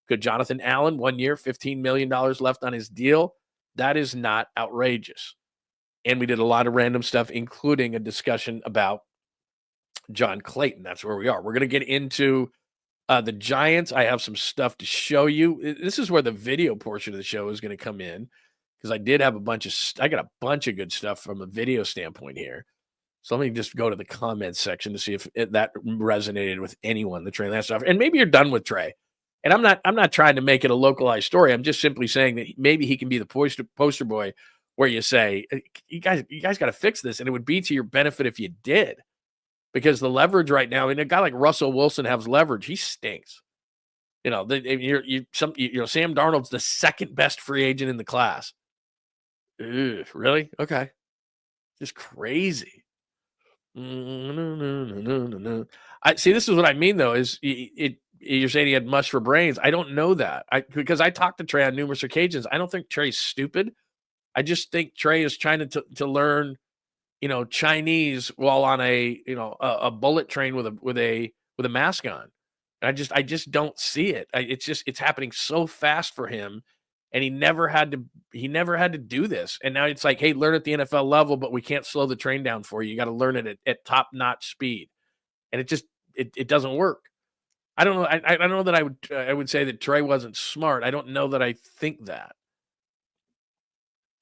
Speaker 2: Good Jonathan Allen, 1 year, $15 million left on his deal. That is not outrageous. And we did a lot of random stuff, including a discussion about John Clayton. That's where we are. We're going to get into the Giants. I have some stuff to show you. This is where the video portion of the show is going to come in, because I did have I got a bunch of good stuff from a video standpoint here. So let me just go to the comments section to see if that resonated with anyone, the Trey Lance stuff. And maybe you're done with Trey. And I'm not trying to make it a localized story. I'm just simply saying that maybe he can be the poster boy where you say, you guys got to fix this. And it would be to your benefit if you did, because the leverage right now, a guy like Russell Wilson has leverage. He stinks. Sam Darnold's the second best free agent in the class. Ugh, really? Okay. Just crazy. No. I see. This is what I mean, though, is you're saying he had mush for brains. I don't know that. Because I talked to Trey on numerous occasions. I don't think Trey's stupid. I just think Trey is trying to learn, Chinese while on a bullet train with a mask on. I just don't see it. It's happening so fast for him, and he never had to do this. And now it's like, hey, learn at the NFL level, but we can't slow the train down for you. You got to learn it at top notch speed, and it doesn't work. I don't know. I don't know that I would say that Trey wasn't smart. I don't know that I think that.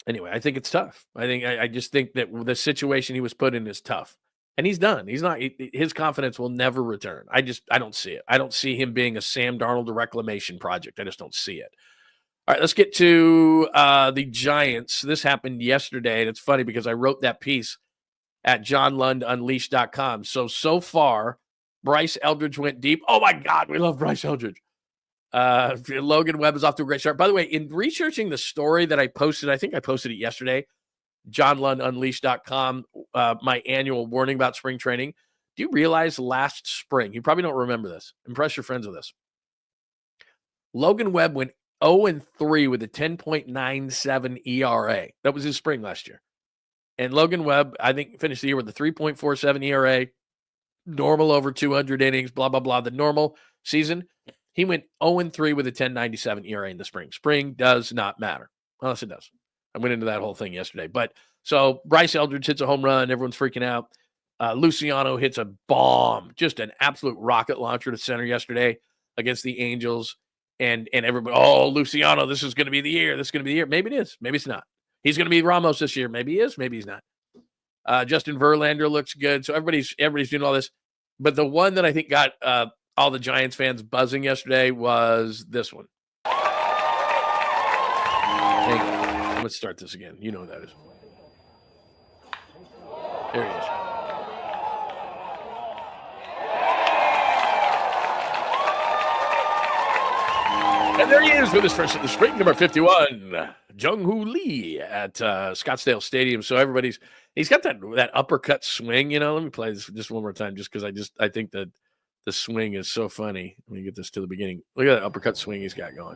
Speaker 2: Anyway, I think it's tough. I just think that the situation he was put in is tough. And he's done. He's not his confidence will never return. I don't see it. I don't see him being a Sam Darnold reclamation project. I just don't see it. All right, let's get to the Giants. This happened yesterday, and it's funny because I wrote that piece at johnlundunleashed.com. So far, Bryce Eldridge went deep. Oh my God, we love Bryce Eldridge. Logan Webb is off to a great start. By the way, in researching the story that I posted, I think I posted it yesterday, johnlundunleashed.com, my annual warning about spring training. Do you realize last spring, you probably don't remember this, impress your friends with this, Logan Webb went 0-3 with a 10.97 ERA. That was his spring last year. And Logan Webb, I think, finished the year with a 3.47 ERA, normal over 200 innings, blah, blah, blah, the normal season. He went 0-3 with a 10.97 ERA in the spring. Spring does not matter. Unless it does. I went into that whole thing yesterday. But so Bryce Eldridge hits a home run. Everyone's freaking out. Luciano hits a bomb, just an absolute rocket launcher to center yesterday against the Angels. And everybody, oh, Luciano, this is going to be the year. This is going to be the year. Maybe it is. Maybe it's not. He's going to be Ramos this year. Maybe he is. Maybe he's not. Justin Verlander looks good. So everybody's doing all this. But the one that I think got all the Giants fans buzzing yesterday was this one. Hang on. Let's start this again. You know what that is. There he is. And there he is with his first of the spring, number 51, Jung-Hoo Lee at Scottsdale Stadium. So he's got that uppercut swing, you know. Let me play this just one more time just because I think that the swing is so funny. Let me get this to the beginning. Look at that uppercut swing he's got going.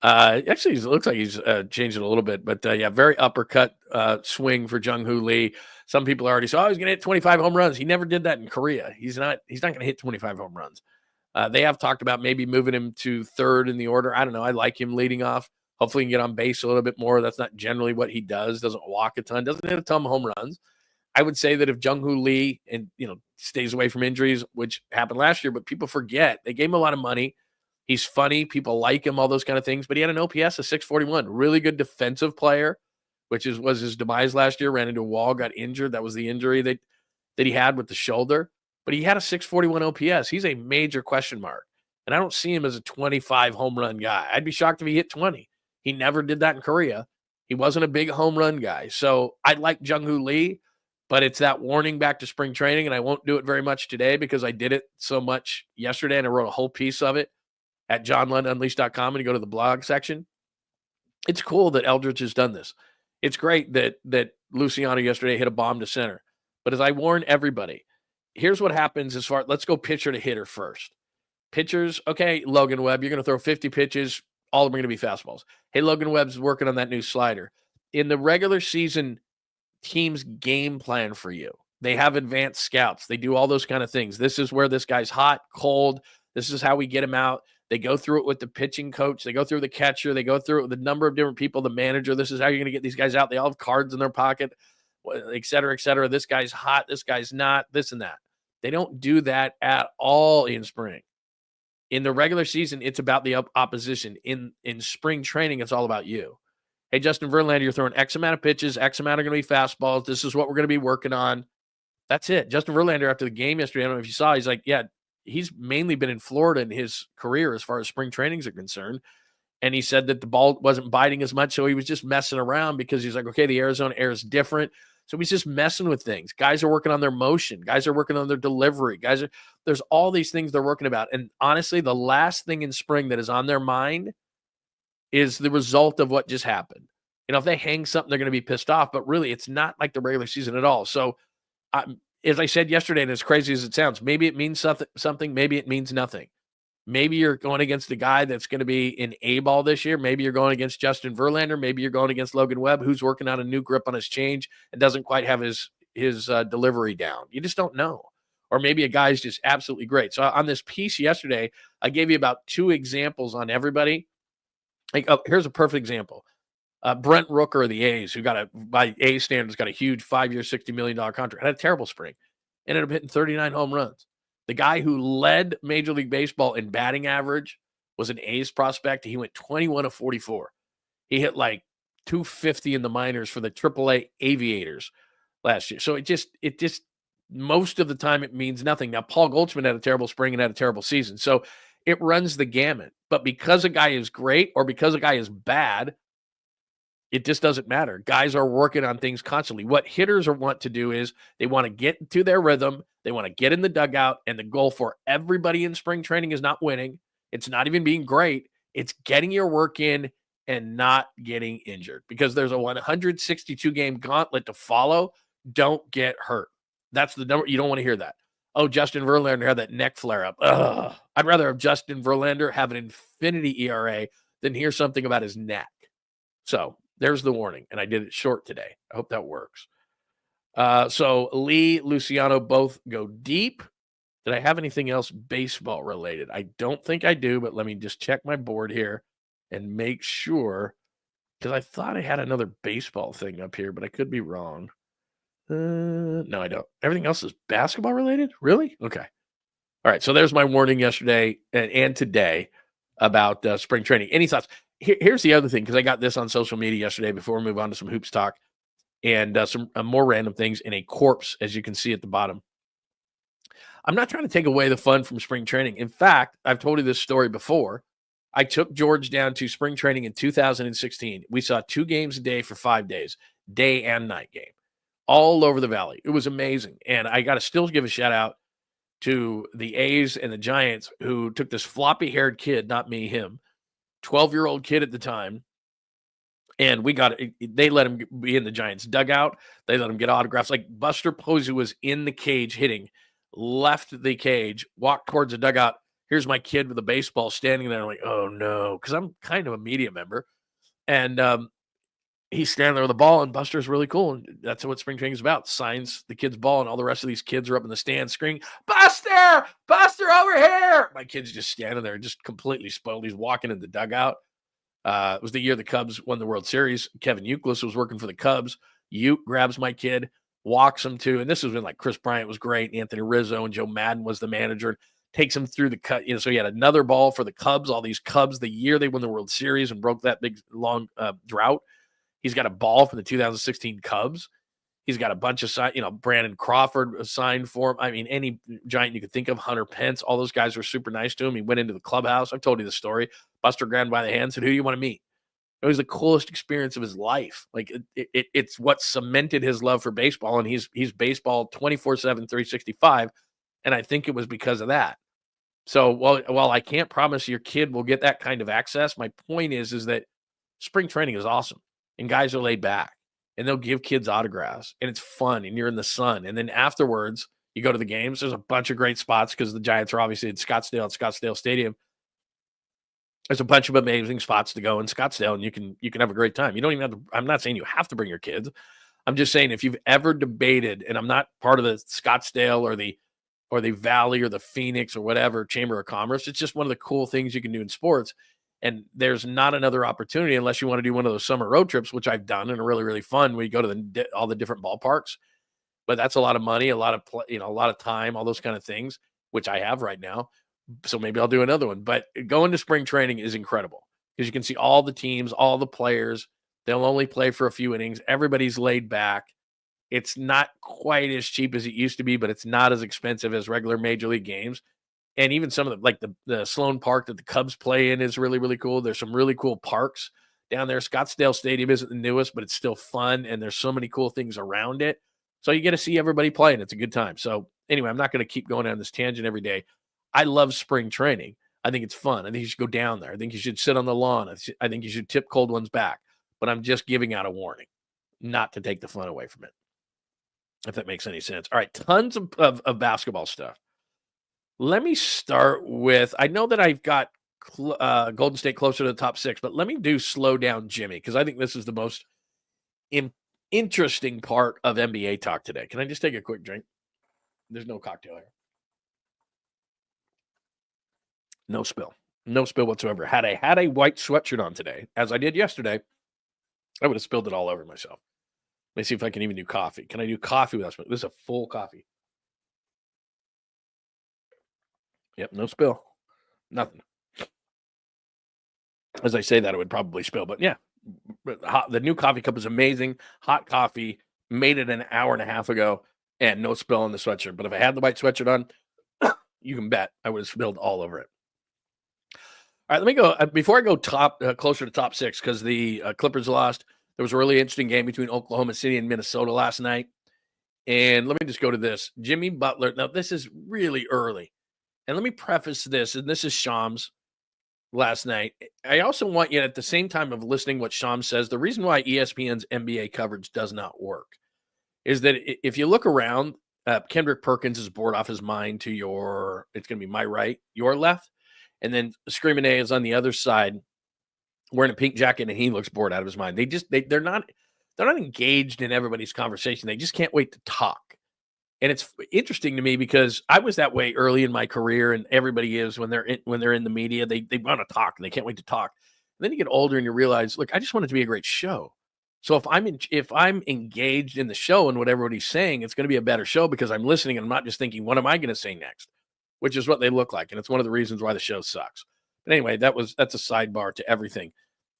Speaker 2: Actually, it looks like he's changed it a little bit, but yeah, very uppercut swing for Jung-Hoo Lee. Some people already said, oh, he's going to hit 25 home runs. He never did that in Korea. He's not going to hit 25 home runs. They have talked about maybe moving him to third in the order. I don't know. I like him leading off. Hopefully he can get on base a little bit more. That's not generally what he does. Doesn't walk a ton. Doesn't hit a ton of home runs. I would say that if Jung-Hoo Lee stays away from injuries, which happened last year, but people forget they gave him a lot of money. He's funny. People like him, all those kind of things. But he had an OPS of 641. Really good defensive player, which was his demise last year. Ran into a wall, got injured. That was the injury that he had with the shoulder. But he had a 641 OPS. He's a major question mark. And I don't see him as a 25 home run guy. I'd be shocked if he hit 20. He never did that in Korea. He wasn't a big home run guy. So I like Jung-Hoo Lee, but it's that warning back to spring training, and I won't do it very much today because I did it so much yesterday, and I wrote a whole piece of it at johnlundunleashed.com, and you go to the blog section. It's cool that Eldridge has done this. It's great that Luciano yesterday hit a bomb to center. But as I warn everybody, here's what happens let's go pitcher to hitter first. Pitchers, okay, Logan Webb, you're going to throw 50 pitches. All of them are going to be fastballs. Hey, Logan Webb's working on that new slider. In the regular season, teams game plan for you. They have advanced scouts. They do all those kind of things. This is where this guy's hot, cold. This is how we get him out. They go through it with the pitching coach. They go through the catcher. They go through it with a number of different people, the manager. This is how you're going to get these guys out. They all have cards in their pocket, et cetera, et cetera. This guy's hot. This guy's not, this and that. They don't do that at all in spring. In the regular season, it's about the opposition. In spring training, it's all about you. Hey, Justin Verlander, you're throwing X amount of pitches, X amount are going to be fastballs. This is what we're going to be working on. That's it. Justin Verlander, after the game yesterday, I don't know if you saw, he's like, yeah, he's mainly been in Florida in his career as far as spring trainings are concerned. And he said that the ball wasn't biting as much, so he was just messing around because he's like, okay, the Arizona air is different. So he's just messing with things. Guys are working on their motion. Guys are working on their delivery. There's all these things they're working about. And honestly, the last thing in spring that is on their mind is the result of what just happened. If they hang something, they're going to be pissed off. But really, it's not like the regular season at all. So as I said yesterday, and as crazy as it sounds, maybe it means something. Maybe it means nothing. Maybe you're going against a guy that's going to be in A-ball this year. Maybe you're going against Justin Verlander. Maybe you're going against Logan Webb, who's working on a new grip on his change and doesn't quite have his delivery down. You just don't know. or maybe a guy's just absolutely great. So on this piece yesterday, I gave you about 2 examples on everybody. Like, here's a perfect example. Brent Rooker of the A's, who by A standards, got a huge 5-year, $60 million contract, had a terrible spring, ended up hitting 39 home runs. The guy who led Major League Baseball in batting average was an A's prospect. He went 21 of 44. He hit like 250 in the minors for the AAA Aviators last year. So it just most of the time it means nothing. Now, Paul Goldschmidt had a terrible spring and had a terrible season. So it runs the gamut. But because a guy is great or because a guy is bad, it just doesn't matter. Guys are working on things constantly. What hitters want to do is they want to get to their rhythm. They want to get in the dugout. And the goal for everybody in spring training is not winning. It's not even being great. It's getting your work in and not getting injured, because there's a 162 game gauntlet to follow. Don't get hurt. That's the number. You don't want to hear that. Oh, Justin Verlander had that neck flare up. Ugh. I'd rather have Justin Verlander have an infinity ERA than hear something about his neck. So there's the warning, and I did it short today. I hope that works. So Lee, Luciano both go deep. Did I have anything else baseball related? I don't think I do, but let me just check my board here and make sure, because I thought I had another baseball thing up here, but I could be wrong. No, I don't. Everything else is basketball related? Really? Okay. All right. So there's my warning yesterday and today about spring training. Any thoughts? Here's the other thing, because I got this on social media yesterday before we move on to some hoops talk and some more random things in a corpse, as you can see at the bottom. I'm not trying to take away the fun from spring training. In fact, I've told you this story before. I took George down to spring training in 2016. We saw 2 games a day for 5 days, day and night game, all over the valley. It was amazing. And I got to still give a shout out to the A's and the Giants, who took this floppy-haired kid, not me, him, 12-year-old kid at the time, and they let him be in the Giants dugout. They let him get autographs. Like Buster Posey was in the cage hitting, left the cage, walked towards the dugout. Here's my kid with a baseball standing there. I'm like, oh no, because I'm kind of a media member. And he's standing there with the ball, and Buster's really cool. And that's what spring training is about. Signs the kid's ball, and all the rest of these kids are up in the stands screaming, Buster! Buster, over here! My kid's just standing there, just completely spoiled. He's walking in the dugout. It was the year the Cubs won the World Series. Kevin Youkilis was working for the Cubs. Uke grabs my kid, walks him to, and this was when like Chris Bryant was great, Anthony Rizzo and Joe Madden was the manager, takes him through the cut. So he had another ball for the Cubs, all these Cubs, the year they won the World Series and broke that big, long drought. He's got a ball from the 2016 Cubs. He's got a bunch of, Brandon Crawford signed for him. I mean, any Giant you could think of, Hunter Pence, all those guys were super nice to him. He went into the clubhouse. I've told you the story. Buster grabbed him by the hand, said, who do you want to meet? It was the coolest experience of his life. Like it's what cemented his love for baseball. And he's baseball 24/7, 365. And I think it was because of that. So while I can't promise your kid will get that kind of access, my point is that spring training is awesome and guys are laid back and they'll give kids autographs and it's fun and you're in the sun. And then afterwards you go to the games. There's a bunch of great spots because the Giants are obviously at Scottsdale Stadium. There's a bunch of amazing spots to go in Scottsdale and you can have a great time. You don't even have to, I'm not saying you have to bring your kids. I'm just saying if you've ever debated, and I'm not part of the Scottsdale or the Valley or the Phoenix or whatever Chamber of Commerce, it's just one of the cool things you can do in sports. And there's not another opportunity unless you want to do one of those summer road trips, which I've done and are really, really fun. We go to all the different ballparks, but that's a lot of money, a lot of time, all those kind of things, which I have right now. So maybe I'll do another one, but going to spring training is incredible because you can see all the teams, all the players. They'll only play for a few innings. Everybody's laid back. It's not quite as cheap as it used to be, but it's not as expensive as regular major league games. And even some of them, like the Sloan Park that the Cubs play in is really, really cool. There's some really cool parks down there. Scottsdale Stadium isn't the newest, but it's still fun. And there's so many cool things around it. So you get to see everybody playing. It's a good time. So anyway, I'm not going to keep going down this tangent every day. I love spring training. I think it's fun. I think you should go down there. I think you should sit on the lawn. I think you should tip cold ones back. But I'm just giving out a warning not to take the fun away from it, if that makes any sense. All right, tons of basketball stuff. Let me start with, I know that I've got Golden State closer to the top 6, but let me do slow down Jimmy, because I think this is the most interesting part of NBA talk today. Can I just take a quick drink? There's no cocktail here. No spill. No spill whatsoever. Had I had a white sweatshirt on today, as I did yesterday, I would have spilled it all over myself. Let me see if I can even do coffee. Can I do coffee without spill? This is a full coffee. Yep, no spill. Nothing. As I say that, it would probably spill. But yeah, the new coffee cup is amazing. Hot coffee. Made it an hour and a half ago, and no spill on the sweatshirt. But if I had the white sweatshirt on, you can bet I would have spilled all over it. All right, let me go. Before I go closer to top six, because the Clippers lost. There was a really interesting game between Oklahoma City and Minnesota last night. And let me just go to this. Jimmy Butler. Now, this is really early. And let me preface this, and this is Shams last night. I also want you at the same time of listening what Shams says, the reason why ESPN's NBA coverage does not work is that if you look around, Kendrick Perkins is bored off his mind to your, it's going to be my right, your left. And then Screaming A is on the other side wearing a pink jacket, and he looks bored out of his mind. They're not engaged in everybody's conversation. They just can't wait to talk. And it's interesting to me because I was that way early in my career, and everybody is when they're in the media. They want to talk and they can't wait to talk. And then you get older and you realize, look, I just want it to be a great show. So if I'm engaged in the show and what everybody's saying, it's going to be a better show because I'm listening and I'm not just thinking, what am I going to say next? Which is what they look like, and it's one of the reasons why the show sucks. But anyway, that's a sidebar to everything.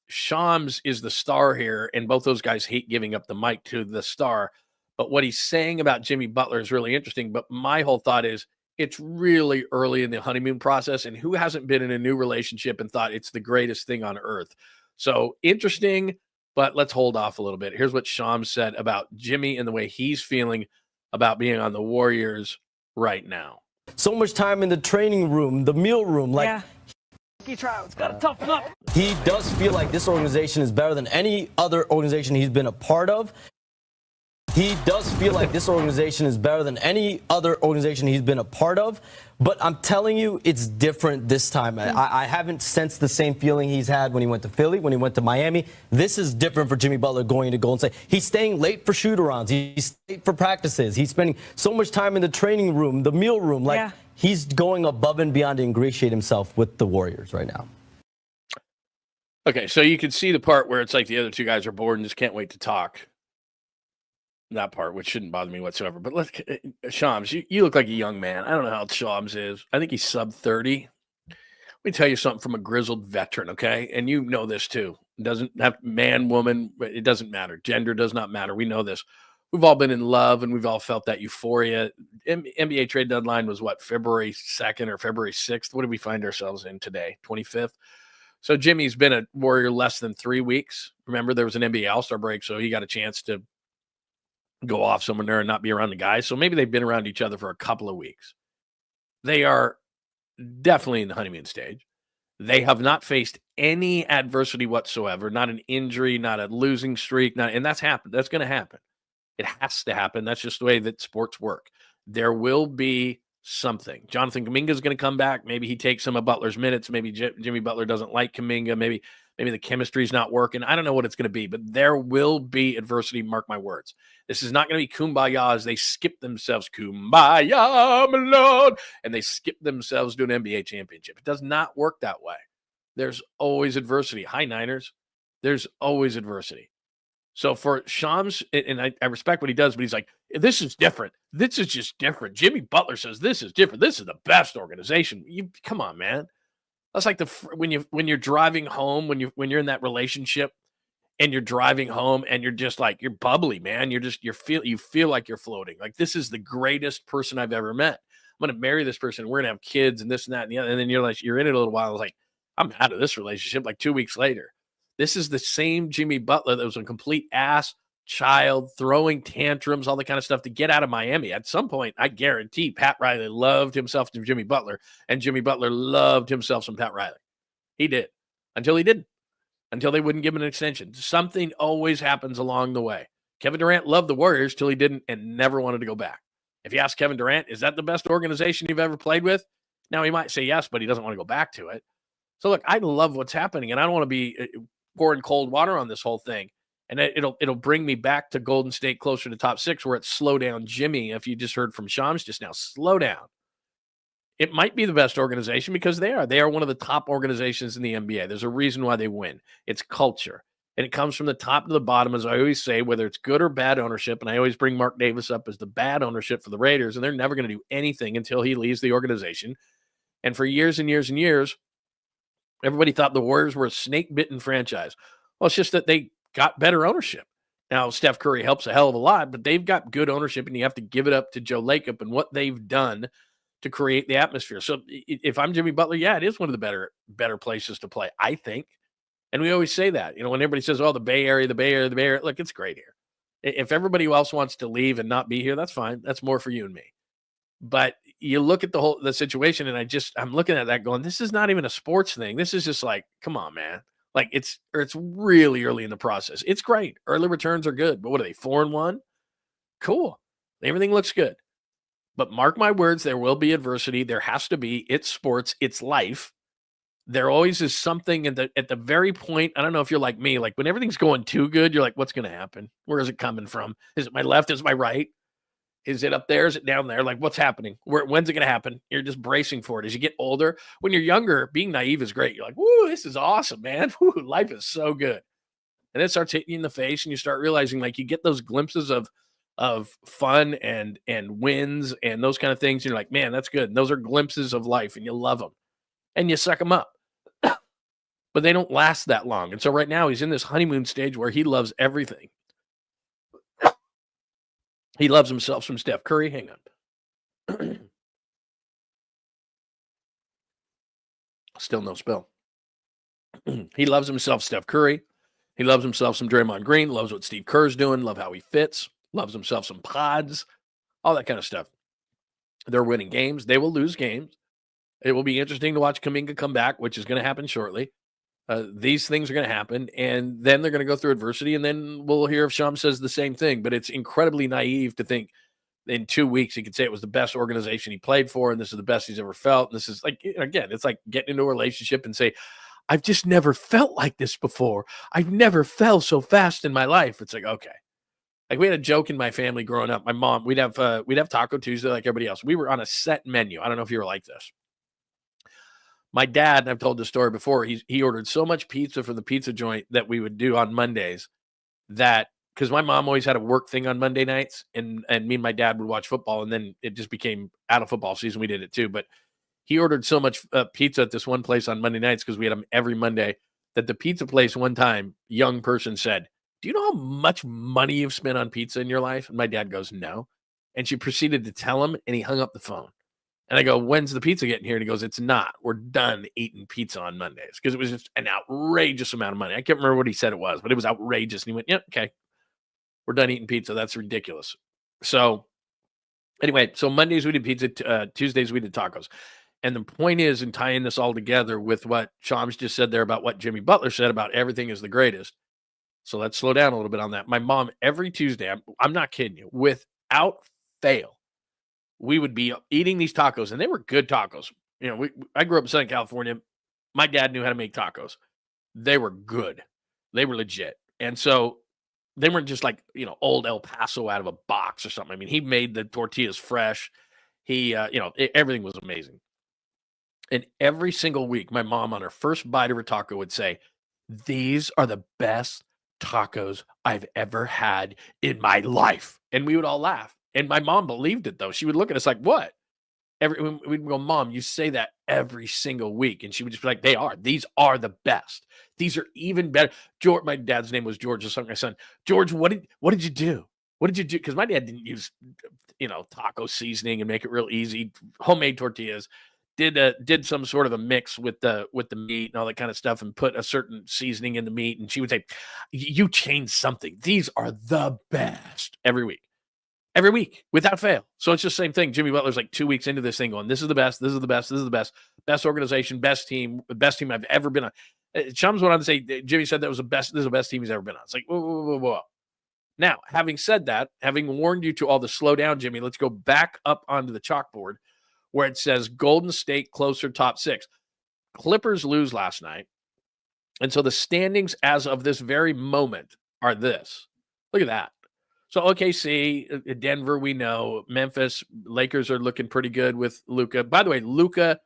Speaker 2: Shams is the star here, and both those guys hate giving up the mic to the star. But what he's saying about Jimmy Butler is really interesting. But my whole thought is it's really early in the honeymoon process, and who hasn't been in a new relationship and thought it's the greatest thing on earth? So interesting, but let's hold off a little bit. Here's what Shams said about Jimmy and the way he's feeling about being on the Warriors right now.
Speaker 3: So much time in the training room, the meal room, like.
Speaker 4: Yeah. He tries, gotta toughen up.
Speaker 3: He does feel like this organization is better than any other organization he's been a part of. He does feel like this organization is better than any other organization he's been a part of. But I'm telling you, it's different this time. I haven't sensed the same feeling he's had when he went to Philly, when he went to Miami. This is different for Jimmy Butler going to Golden State. He's staying late for shoot-arounds. He's late for practices. He's spending so much time in the training room, the meal room. Like, he's going above and beyond to ingratiate himself with the Warriors right now.
Speaker 2: Okay, so you can see the part where it's like the other two guys are bored and just can't wait to talk. That part, which shouldn't bother me whatsoever. But let's, Shams, you look like a young man. I don't know how old Shams is. I think he's sub 30. Let me tell you something from a grizzled veteran, okay? And you know this too. It doesn't have man, woman. It doesn't matter. Gender does not matter. We know this. We've all been in love, and we've all felt that euphoria. NBA trade deadline was what, February 2nd or February 6th? What did we find ourselves in today? 25th? So Jimmy's been a Warrior less than 3 weeks. Remember, there was an NBA All-Star break, so he got a chance to go off somewhere there and not be around the guys. So maybe they've been around each other for a couple of weeks. They are definitely in the honeymoon stage. They have not faced any adversity whatsoever, not an injury, not a losing streak, and that's happened. That's going to happen. It has to happen. That's just the way that sports work. There will be something. Jonathan Kuminga is going to come back. Maybe he takes some of Butler's minutes. Maybe Jimmy Butler doesn't like Kuminga. Maybe the chemistry is not working. I don't know what it's going to be, but there will be adversity. Mark my words. This is not going to be kumbaya as they skip themselves. Kumbaya, my Lord. And they skip themselves to an NBA championship. It does not work that way. There's always adversity. Hi, Niners. There's always adversity. So for Shams, and I respect what he does, but he's like, this is different. This is just different. Jimmy Butler says this is different. This is the best organization. Come on, man. That's like when you're driving home, when you're in that relationship and you're driving home and you're just like, you're bubbly, man. You feel like you're floating. Like, this is the greatest person I've ever met. I'm going to marry this person. We're going to have kids and this and that and the other. And then you're in it a little while. I was like, I'm out of this relationship like 2 weeks later. This is the same Jimmy Butler that was a complete ass child, throwing tantrums, all the kind of stuff to get out of Miami. At some point, I guarantee Pat Riley loved himself to Jimmy Butler, and Jimmy Butler loved himself some Pat Riley. He did. Until he didn't. Until they wouldn't give him an extension. Something always happens along the way. Kevin Durant loved the Warriors till he didn't and never wanted to go back. If you ask Kevin Durant, is that the best organization you've ever played with? Now, he might say yes, but he doesn't want to go back to it. So, look, I love what's happening, and I don't want to be pouring cold water on this whole thing. And it'll bring me back to Golden State closer to top 6, where it's slow down Jimmy. If you just heard from Shams just now, slow down. It might be the best organization because they are. They are one of the top organizations in the NBA. There's a reason why they win. It's culture. And it comes from the top to the bottom, as I always say, whether it's good or bad ownership. And I always bring Mark Davis up as the bad ownership for the Raiders, and they're never going to do anything until he leaves the organization. And for years and years and years, everybody thought the Warriors were a snake-bitten franchise. Well, it's just that they got better ownership. Now, Steph Curry helps a hell of a lot, but they've got good ownership, and you have to give it up to Joe Lacob and what they've done to create the atmosphere. So if I'm Jimmy Butler, yeah, it is one of the better places to play, I think. And we always say that, when everybody says, oh, the Bay Area, look, it's great here. If everybody else wants to leave and not be here, that's fine. That's more for you and me. But you look at the situation, and I'm looking at that going, this is not even a sports thing. This is just like, come on, man. Like it's really early in the process. It's great. Early returns are good. But what are they, 4-1? Cool. Everything looks good. But mark my words, there will be adversity. There has to be. It's sports. It's life. There always is something at the very point. I don't know if you're like me. Like when everything's going too good, you're like, what's going to happen? Where is it coming from? Is it my left? Is it my right? Is it up there? Is it down there? Like, what's happening? When's it going to happen? You're just bracing for it. As you get older, when you're younger, being naive is great. You're like, woo, this is awesome, man. Woo, life is so good. And it starts hitting you in the face, and you start realizing, like, you get those glimpses of fun and wins and those kind of things. You're like, man, that's good. And those are glimpses of life, and you love them. And you suck them up. But they don't last that long. And so right now he's in this honeymoon stage where he loves everything. He loves himself some Steph Curry. Hang on. Still no spill. He loves himself Steph Curry. He loves himself some Draymond Green. Loves what Steve Kerr's doing. Love how he fits. Loves himself some pods. All that kind of stuff. They're winning games. They will lose games. It will be interesting to watch Kuminga come back, which is going to happen shortly. These things are going to happen, and then they're going to go through adversity, and then we'll hear if Shams says the same thing. But it's incredibly naive to think in 2 weeks he could say it was the best organization he played for, and this is the best he's ever felt. And this is like, again, it's like getting into a relationship and say, I've just never felt like this before. I've never felt so fast in my life. It's like, okay. Like we had a joke in my family growing up. My mom, we'd have Taco Tuesday like everybody else. We were on a set menu. I don't know if you were like this. My dad, and I've told this story before, he ordered so much pizza from the pizza joint that we would do on Mondays that, because my mom always had a work thing on Monday nights, and me and my dad would watch football, and then it just became out of football season. We did it too. But he ordered so much pizza at this one place on Monday nights, because we had them every Monday, that the pizza place one time, young person said, do you know how much money you've spent on pizza in your life? And my dad goes, no. And she proceeded to tell him, and he hung up the phone. And I go, when's the pizza getting here? And he goes, it's not. We're done eating pizza on Mondays. Because it was just an outrageous amount of money. I can't remember what he said it was, but it was outrageous. And he went, yeah, okay. We're done eating pizza. That's ridiculous. So anyway, so Mondays we did pizza. Tuesdays we did tacos. And the point is, in tying this all together with what Shams just said there about what Jimmy Butler said about everything is the greatest. So let's slow down a little bit on that. My mom, every Tuesday, I'm not kidding you, without fail, we would be eating these tacos, and they were good tacos. I grew up in Southern California. My dad knew how to make tacos. They were good. They were legit. And so they weren't just like, old El Paso out of a box or something. I mean, he made the tortillas fresh. He, everything was amazing. And every single week, my mom on her first bite of her taco would say, these are the best tacos I've ever had in my life. And we would all laugh. And my mom believed it, though. She would look at us like, what? We'd go, Mom, you say that every single week. And she would just be like, these are the best. These are even better. George, my dad's name was George, my son. George, what did you do? What did you do? Because my dad didn't use, taco seasoning and make it real easy. Homemade tortillas. Did some sort of a mix with the meat and all that kind of stuff, and put a certain seasoning in the meat. And she would say, you changed something. These are the best every week. Every week, without fail. So it's just the same thing. Jimmy Butler's like 2 weeks into this thing going, this is the best, this is the best, this is the best. Best organization, best team I've ever been on. Shams went on to say, Jimmy said this is the best team he's ever been on. It's like, whoa. Now, having said that, having warned you to all the slow down, Jimmy, let's go back up onto the chalkboard where it says Golden State closer top 6. Clippers lose last night. And so the standings as of this very moment are this. Look at that. So OKC, Denver, we know. Memphis, Lakers are looking pretty good with Luka. By the way, Luka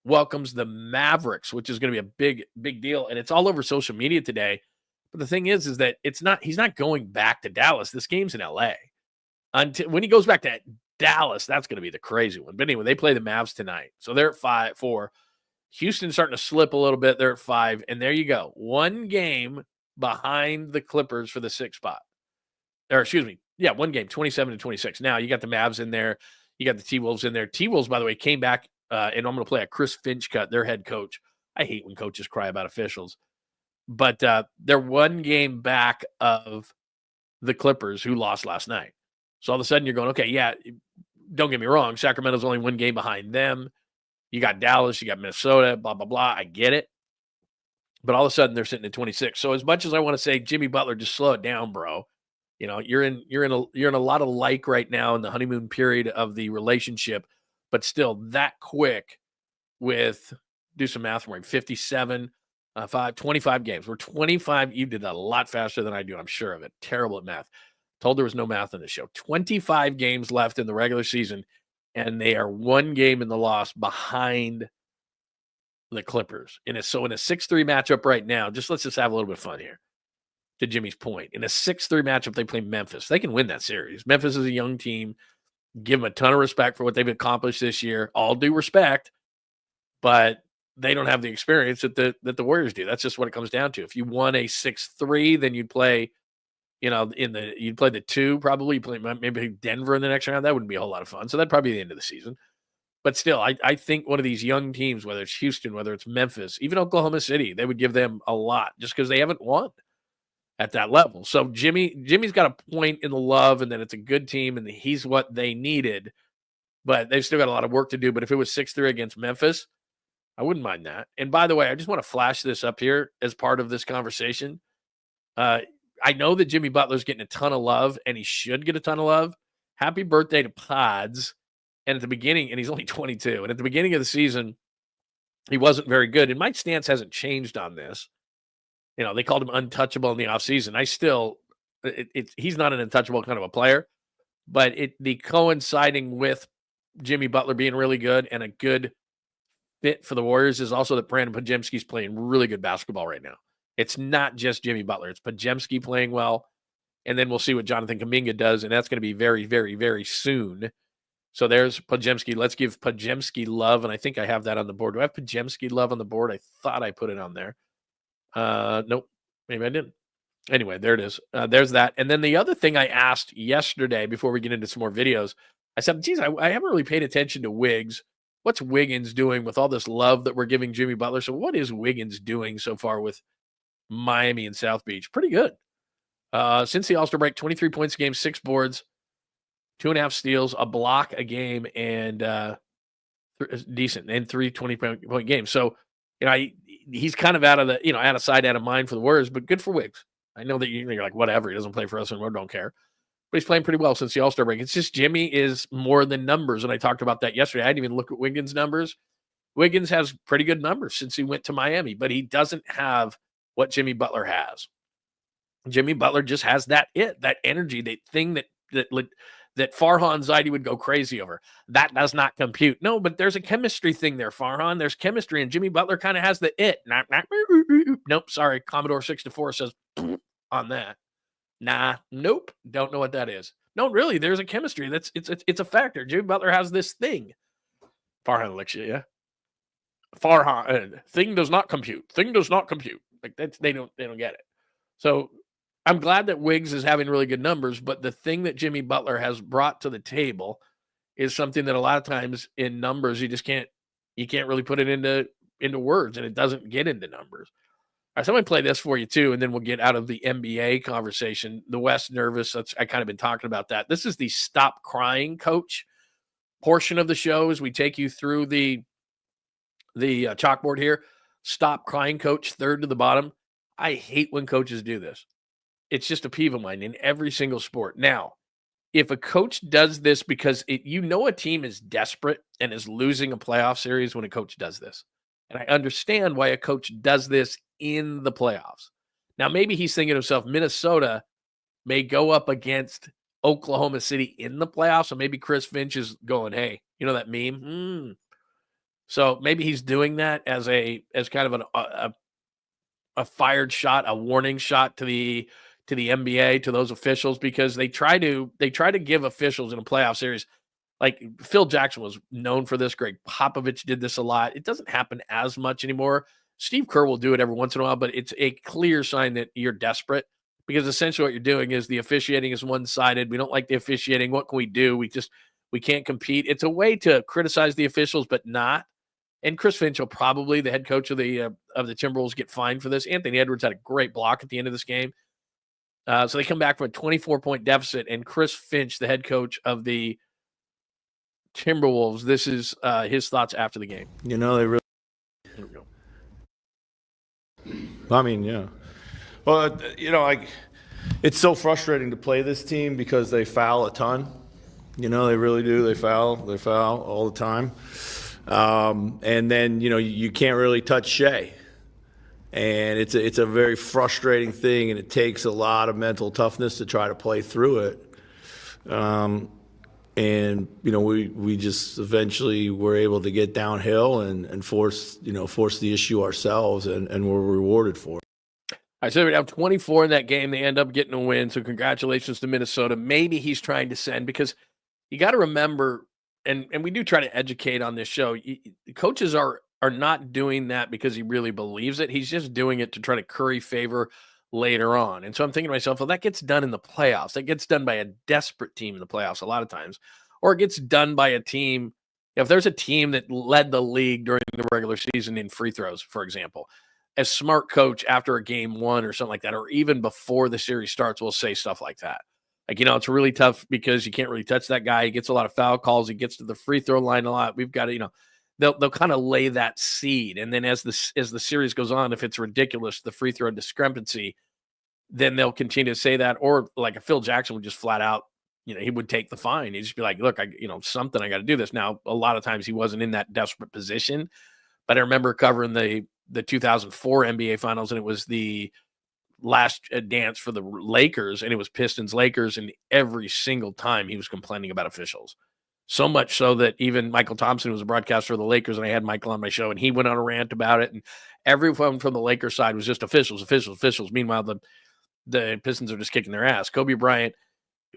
Speaker 2: welcomes the Mavericks, which is going to be a big deal. And it's all over social media today. But the thing is that he's not going back to Dallas. This game's in LA. When he goes back to Dallas, that's going to be the crazy one. But anyway, they play the Mavs tonight. So they're at 5-4. Houston's starting to slip a little bit. They're at 5. And there you go. One game behind the Clippers for the 6th spot. Or excuse me. Yeah, one game, 27-26. Now you got the Mavs in there. You got the T-Wolves in there. T-Wolves, by the way, came back, and I'm going to play a Chris Finch cut, their head coach. I hate when coaches cry about officials. But they're one game back of the Clippers who lost last night. So all of a sudden you're going, okay, yeah, don't get me wrong. Sacramento's only one game behind them. You got Dallas, you got Minnesota, blah, blah, blah. I get it. But all of a sudden they're sitting at 26. So as much as I want to say, Jimmy Butler, just slow it down, bro. You know, you're in a lot of like right now in the honeymoon period of the relationship, but still that quick with, do some math for me, 57, 25 games. We're 25. You did a lot faster than I do. I'm sure of it. Terrible at math. Told there was no math in the show. 25 games left in the regular season, and they are one game in the loss behind the Clippers. So in a 6-3 matchup right now, let's just have a little bit of fun here. To Jimmy's point, in a 6-3 matchup, they play Memphis. They can win that series. Memphis is a young team. Give them a ton of respect for what they've accomplished this year. All due respect, but they don't have the experience that the Warriors do. That's just what it comes down to. If you won a 6-3, then you'd play, you'd play the 2 probably. You play maybe Denver in the next round. That wouldn't be a whole lot of fun. So that'd probably be the end of the season. But still, I think one of these young teams, whether it's Houston, whether it's Memphis, even Oklahoma City, they would give them a lot just because they haven't won at that level. So Jimmy's got a point in the love, and then it's a good team, and he's what they needed. But they've still got a lot of work to do. But if it was 6-3 against Memphis, I wouldn't mind that. And by the way, I just want to flash this up here as part of this conversation. I know that Jimmy Butler's getting a ton of love, and he should get a ton of love. Happy birthday to PODZ. And at the beginning, and he's only 22, and at the beginning of the season, he wasn't very good. And my stance hasn't changed on this. They called him untouchable in the offseason. He's not an untouchable kind of a player, but the coinciding with Jimmy Butler being really good and a good fit for the Warriors is also that Brandon Podziemski's playing really good basketball right now. It's not just Jimmy Butler. It's Podziemski playing well, and then we'll see what Jonathan Kuminga does, and that's going to be very, very, very soon. So there's Podziemski. Let's give Podziemski love, and I think I have that on the board. Do I have Podziemski love on the board? I thought I put it on there. Nope, maybe I didn't. Anyway, there it is. There's that. And then the other thing I asked yesterday before we get into some more videos, I said, geez, I haven't really paid attention to Wiggs. What's Wiggins doing with all this love that we're giving Jimmy Butler? So what is Wiggins doing so far with Miami and South Beach? Pretty good. Since the All-Star break, 23 points a game, 6 boards, 2.5 steals, a block a game, and decent, and 3 20-point games. So, he's kind of out of sight, out of mind for the Warriors, but good for Wiggs. I know that you're like, whatever, he doesn't play for us anymore, don't care. But he's playing pretty well since the All-Star break. It's just Jimmy is more than numbers, and I talked about that yesterday. I didn't even look at Wiggins' numbers. Wiggins has pretty good numbers since he went to Miami, but he doesn't have what Jimmy Butler has. Jimmy Butler just has that energy, that thing that Farhan Zaidi would go crazy over. That does not compute. No, but there's a chemistry thing there, Farhan. There's chemistry, and Jimmy Butler kind of has the it. Nope, sorry. Commodore 64 says on that. Nah, nope. Don't know what that is. No, really, there's a chemistry. It's a factor. Jimmy Butler has this thing. Farhan licks you, yeah? Farhan, thing does not compute. Thing does not compute. Like they don't get it. So I'm glad that Wiggs is having really good numbers, but the thing that Jimmy Butler has brought to the table is something that a lot of times in numbers you can't really put it into words, and it doesn't get into numbers. All right, so I'm going to play this for you too, and then we'll get out of the NBA conversation. The West nervous. I kind of been talking about that. This is the Stop Crying Coach portion of the show as we take you through the chalkboard here. Stop Crying Coach, third to the bottom. I hate when coaches do this. It's just a peeve of mine in every single sport. Now, if a coach does this because a team is desperate and is losing a playoff series when a coach does this. And I understand why a coach does this in the playoffs. Now, maybe he's thinking to himself, Minnesota may go up against Oklahoma City in the playoffs. So maybe Chris Finch is going, hey, you know that meme? So maybe he's doing that as kind of a fired shot, a warning shot to the NBA, to those officials, because they try to give officials in a playoff series. Like Phil Jackson was known for this. Greg Popovich did this a lot. It doesn't happen as much anymore. Steve Kerr will do it every once in a while, but it's a clear sign that you're desperate, because essentially what you're doing is the officiating is one-sided. We don't like the officiating. What can we do? We can't compete. It's a way to criticize the officials, but not. And Chris Finch will probably, the head coach of the Timberwolves, get fined for this. Anthony Edwards had a great block at the end of this game. So they come back from a 24-point deficit, and Chris Finch, the head coach of the Timberwolves, this is his thoughts after the game.
Speaker 5: They really.
Speaker 2: Here we go.
Speaker 5: I mean, yeah. Well, it's so frustrating to play this team because they foul a ton. They really do. They foul all the time. And then, you can't really touch Shea. And it's a very frustrating thing, and it takes a lot of mental toughness to try to play through it. And we just eventually were able to get downhill and force the issue ourselves, and we're rewarded for it.
Speaker 2: All right, so we have 24 in that game. They end up getting a win, so congratulations to Minnesota. Maybe he's trying to send, because you got to remember, and we do try to educate on this show, coaches are not doing that because he really believes it. He's just doing it to try to curry favor later on. And so I'm thinking to myself, well, that gets done in the playoffs. That gets done by a desperate team in the playoffs a lot of times. Or it gets done by a team, if there's a team that led the league during the regular season in free throws, for example, a smart coach after a game one or something like that, or even before the series starts, will say stuff like that. Like, it's really tough because you can't really touch that guy. He gets a lot of foul calls. He gets to the free throw line a lot. We've got to, they'll kind of lay that seed. And then as the series goes on, if it's ridiculous, the free throw discrepancy, then they'll continue to say that. Or like Phil Jackson would just flat out, he would take the fine. He'd just be like, look, I got to do this. Now, a lot of times he wasn't in that desperate position, but I remember covering the 2004 NBA finals, and it was the last dance for the Lakers, and it was Pistons-Lakers, and every single time he was complaining about officials. So much so that even Michael Thompson was a broadcaster of the Lakers, and I had Michael on my show, and he went on a rant about it, and everyone from the Lakers side was just officials. Meanwhile, the Pistons are just kicking their ass. Kobe Bryant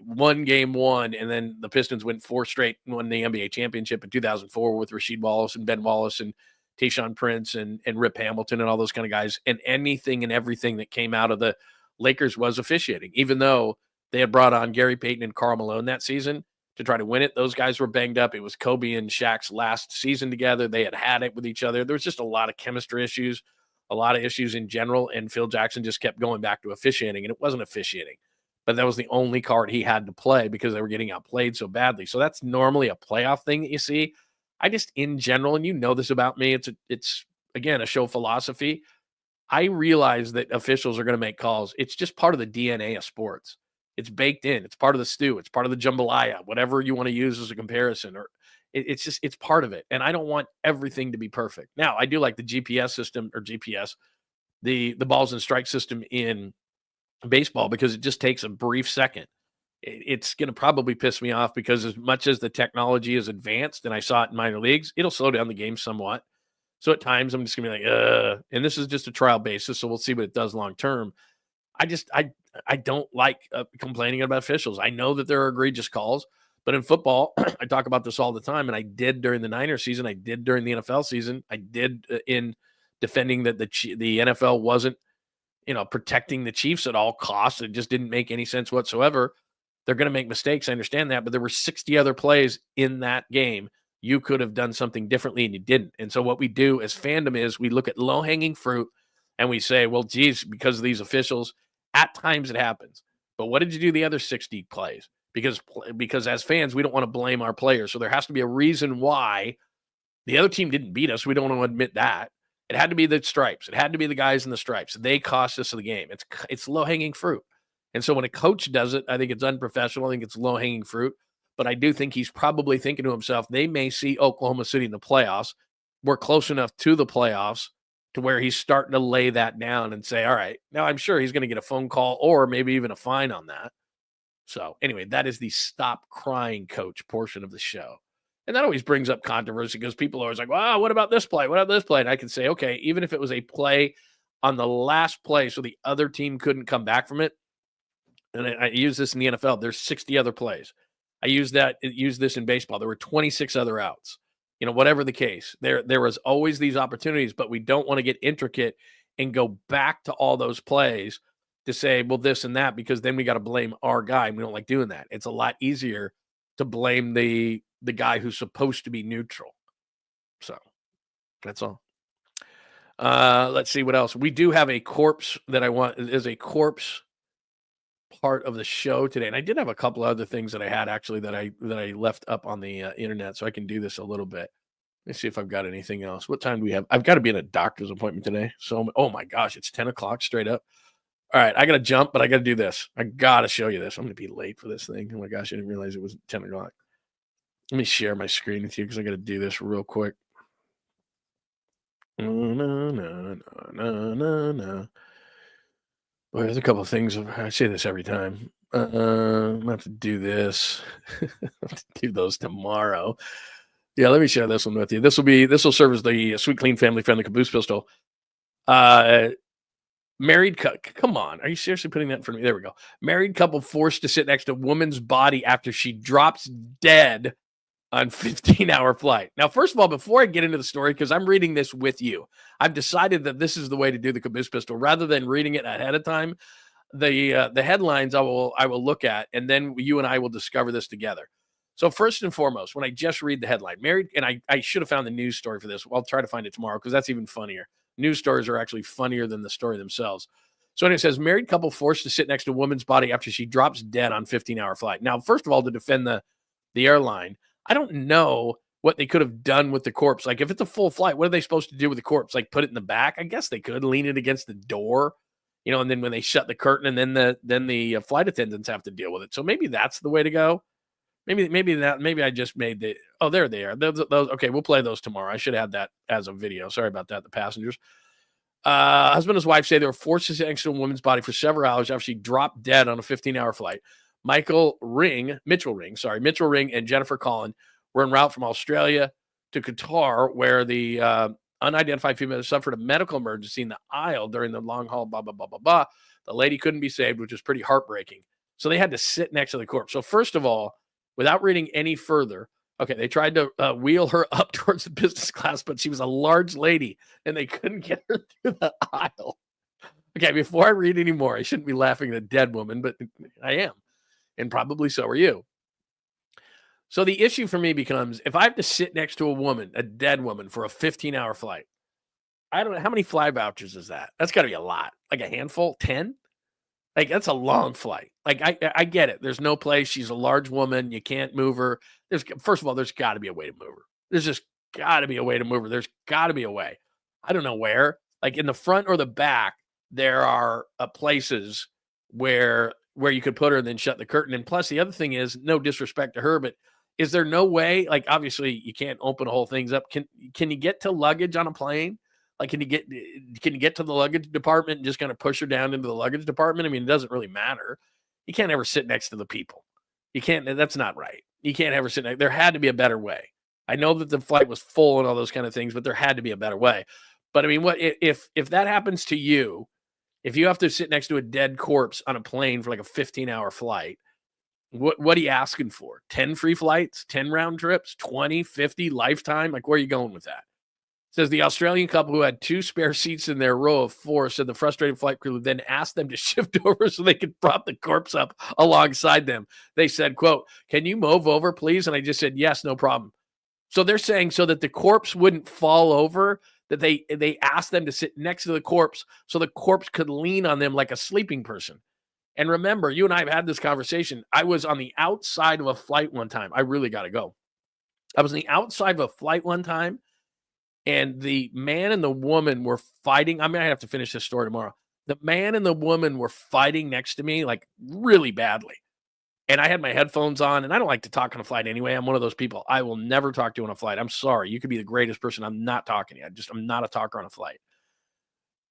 Speaker 2: won game one, and then the Pistons went 4 straight and won the NBA championship in 2004 with Rasheed Wallace and Ben Wallace and Tayshaun Prince and Rip Hamilton and all those kind of guys. And anything and everything that came out of the Lakers was officiating, even though they had brought on Gary Payton and Karl Malone that season to try to win it. Those guys were banged up. It was Kobe and Shaq's last season together. They had it with each other. There was just a lot of chemistry issues, a lot of issues in general, and Phil Jackson just kept going back to officiating, and it wasn't officiating. But that was the only card he had to play because they were getting outplayed so badly. So that's normally a playoff thing that you see. I just, in general, and this about me, it's again, a show philosophy. I realize that officials are going to make calls. It's just part of the DNA of sports. It's baked in. It's part of the stew. It's part of the jambalaya, whatever you want to use as a comparison. Or it's part of it. And I don't want everything to be perfect. Now, I do like the GPS system, or GPS, the balls and strike system in baseball, because it just takes a brief second. It's going to probably piss me off because as much as the technology is advanced, and I saw it in minor leagues, it'll slow down the game somewhat. So at times I'm just going to be like, and this is just a trial basis, so we'll see what it does long term. I don't like complaining about officials. I know that there are egregious calls, but in football, I talk about this all the time, and I did during the Niners season. I did during the NFL season. I did in defending that the NFL wasn't, protecting the Chiefs at all costs. It just didn't make any sense whatsoever. They're going to make mistakes. I understand that, but there were 60 other plays in that game. You could have done something differently, and you didn't. And so what we do as fandom is we look at low-hanging fruit, and we say, well, geez, because of these officials, at times it happens. But what did you do the other 60 plays? Because as fans, we don't want to blame our players. So there has to be a reason why the other team didn't beat us. We don't want to admit that. It had to be the stripes. It had to be the guys in the stripes. They cost us the game. It's low-hanging fruit. And so when a coach does it, I think it's unprofessional. I think it's low-hanging fruit. But I do think he's probably thinking to himself, they may see Oklahoma City in the playoffs. We're close enough to the playoffs to where he's starting to lay that down and say, all right, now I'm sure he's going to get a phone call or maybe even a fine on that. So anyway, that is the stop crying coach portion of the show. And that always brings up controversy because people are always like, wow, what about this play? What about this play? And I can say, okay, even if it was a play on the last play so the other team couldn't come back from it, and I use this in the NFL, there's 60 other plays. I use this in baseball. There were 26 other outs. Whatever the case, there was always these opportunities, but we don't want to get intricate and go back to all those plays to say, well, this and that, because then we got to blame our guy. And we don't like doing that. It's a lot easier to blame the guy who's supposed to be neutral. So that's all. Let's see what else. We do have a corpse that I want is a corpse part of the show today. And I did have a couple other things that I had actually that I left up on the internet, so I can do this a little bit. Let's see if I've got anything else. What time do we have? I've got to be at a doctor's appointment today. So, oh my gosh, it's 10 o'clock straight up. All right, I got to jump, but I got to do this. I got to show you this. I'm going to be late for this thing. Oh my gosh, I didn't realize it was 10 o'clock. Let me share my screen with you because I got to do this real quick. No. Boy, there's a couple of things. I say this every time. I'm going to have to do this. I have to do those tomorrow. Yeah, let me share this one with you. This will serve as the sweet, clean, family-friendly caboose pistol. Married couple. Come on. Are you seriously putting that in front of me? There we go. Married couple forced to sit next to woman's body after she drops dead on 15-hour flight. Now, first of all, before I get into the story, because I'm reading this with you, I've decided that this is the way to do the caboose pistol. Rather than reading it ahead of time, the headlines I will look at, and then you and I will discover this together. So first and foremost, when I just read the headline, married, and I should have found the news story for this. Well, I'll try to find it tomorrow because that's even funnier. News stories are actually funnier than the story themselves. So it says, married couple forced to sit next to a woman's body after she drops dead on 15-hour flight. Now, first of all, to defend the airline, I don't know what they could have done with the corpse. Like, if it's a full flight, what are they supposed to do with the corpse? Like, put it in the back? I guess they could lean it against the door, and then when they shut the curtain, and then the flight attendants have to deal with it. So maybe that's the way to go. Maybe I just made the, oh, there they are. Those, okay, we'll play those tomorrow. I should have that as a video. Sorry about that, the passengers. Husband and his wife say they were forced to sit next to a woman's body for several hours after she dropped dead on a 15-hour flight. Mitchell Ring, and Jennifer Collin were en route from Australia to Qatar, where the unidentified female suffered a medical emergency in the aisle during the long haul, blah, blah, blah, blah, blah. The lady couldn't be saved, which is pretty heartbreaking. So they had to sit next to the corpse. So first of all, without reading any further, okay, they tried to wheel her up towards the business class, but she was a large lady, and they couldn't get her through the aisle. Okay, before I read any more, I shouldn't be laughing at a dead woman, but I am. And probably so are you. So the issue for me becomes, if I have to sit next to a woman, a dead woman, for a 15-hour flight, I don't know, how many fly vouchers is that? That's got to be a lot. Like a handful? 10? Like, that's a long flight. Like, I get it. There's no place. She's a large woman. You can't move her. First of all, there's got to be a way to move her. There's just got to be a way to move her. There's got to be a way. I don't know where. Like, in the front or the back, there are places where you could put her and then shut the curtain. And plus, the other thing is, no disrespect to her, but is there no way? Like, obviously, you can't open the whole things up. Can you get to luggage on a plane? Like, can you get to the luggage department and just kind of push her down into the luggage department? I mean, it doesn't really matter. You can't ever sit next to the people. You can't. That's not right. You can't ever sit next. There had to be a better way. I know that the flight was full and all those kind of things, but there had to be a better way. But I mean, what if that happens to you? If you have to sit next to a dead corpse on a plane for like a 15-hour flight, what are you asking for? 10 free flights, 10 round trips, 20, 50, lifetime? Like, where are you going with that? It says the Australian couple who had 2 spare seats in their row of 4 said the frustrated flight crew then asked them to shift over so they could prop the corpse up alongside them. They said, quote, "Can you move over, please?" And I just said, yes, no problem. So they're saying so that the corpse wouldn't fall over, that they asked them to sit next to the corpse so the corpse could lean on them like a sleeping person. And remember, you and I have had this conversation. I was on the outside of a flight one time. I really got to go. I was on the outside of a flight one time, and the man and the woman were fighting. I mean, I have to finish this story tomorrow. The man and the woman were fighting next to me, like, really badly. And I had my headphones on, and I don't like to talk on a flight anyway. I'm one of those people. I will never talk to you on a flight. I'm sorry. You could be the greatest person. I'm not talking to you. I'm not a talker on a flight.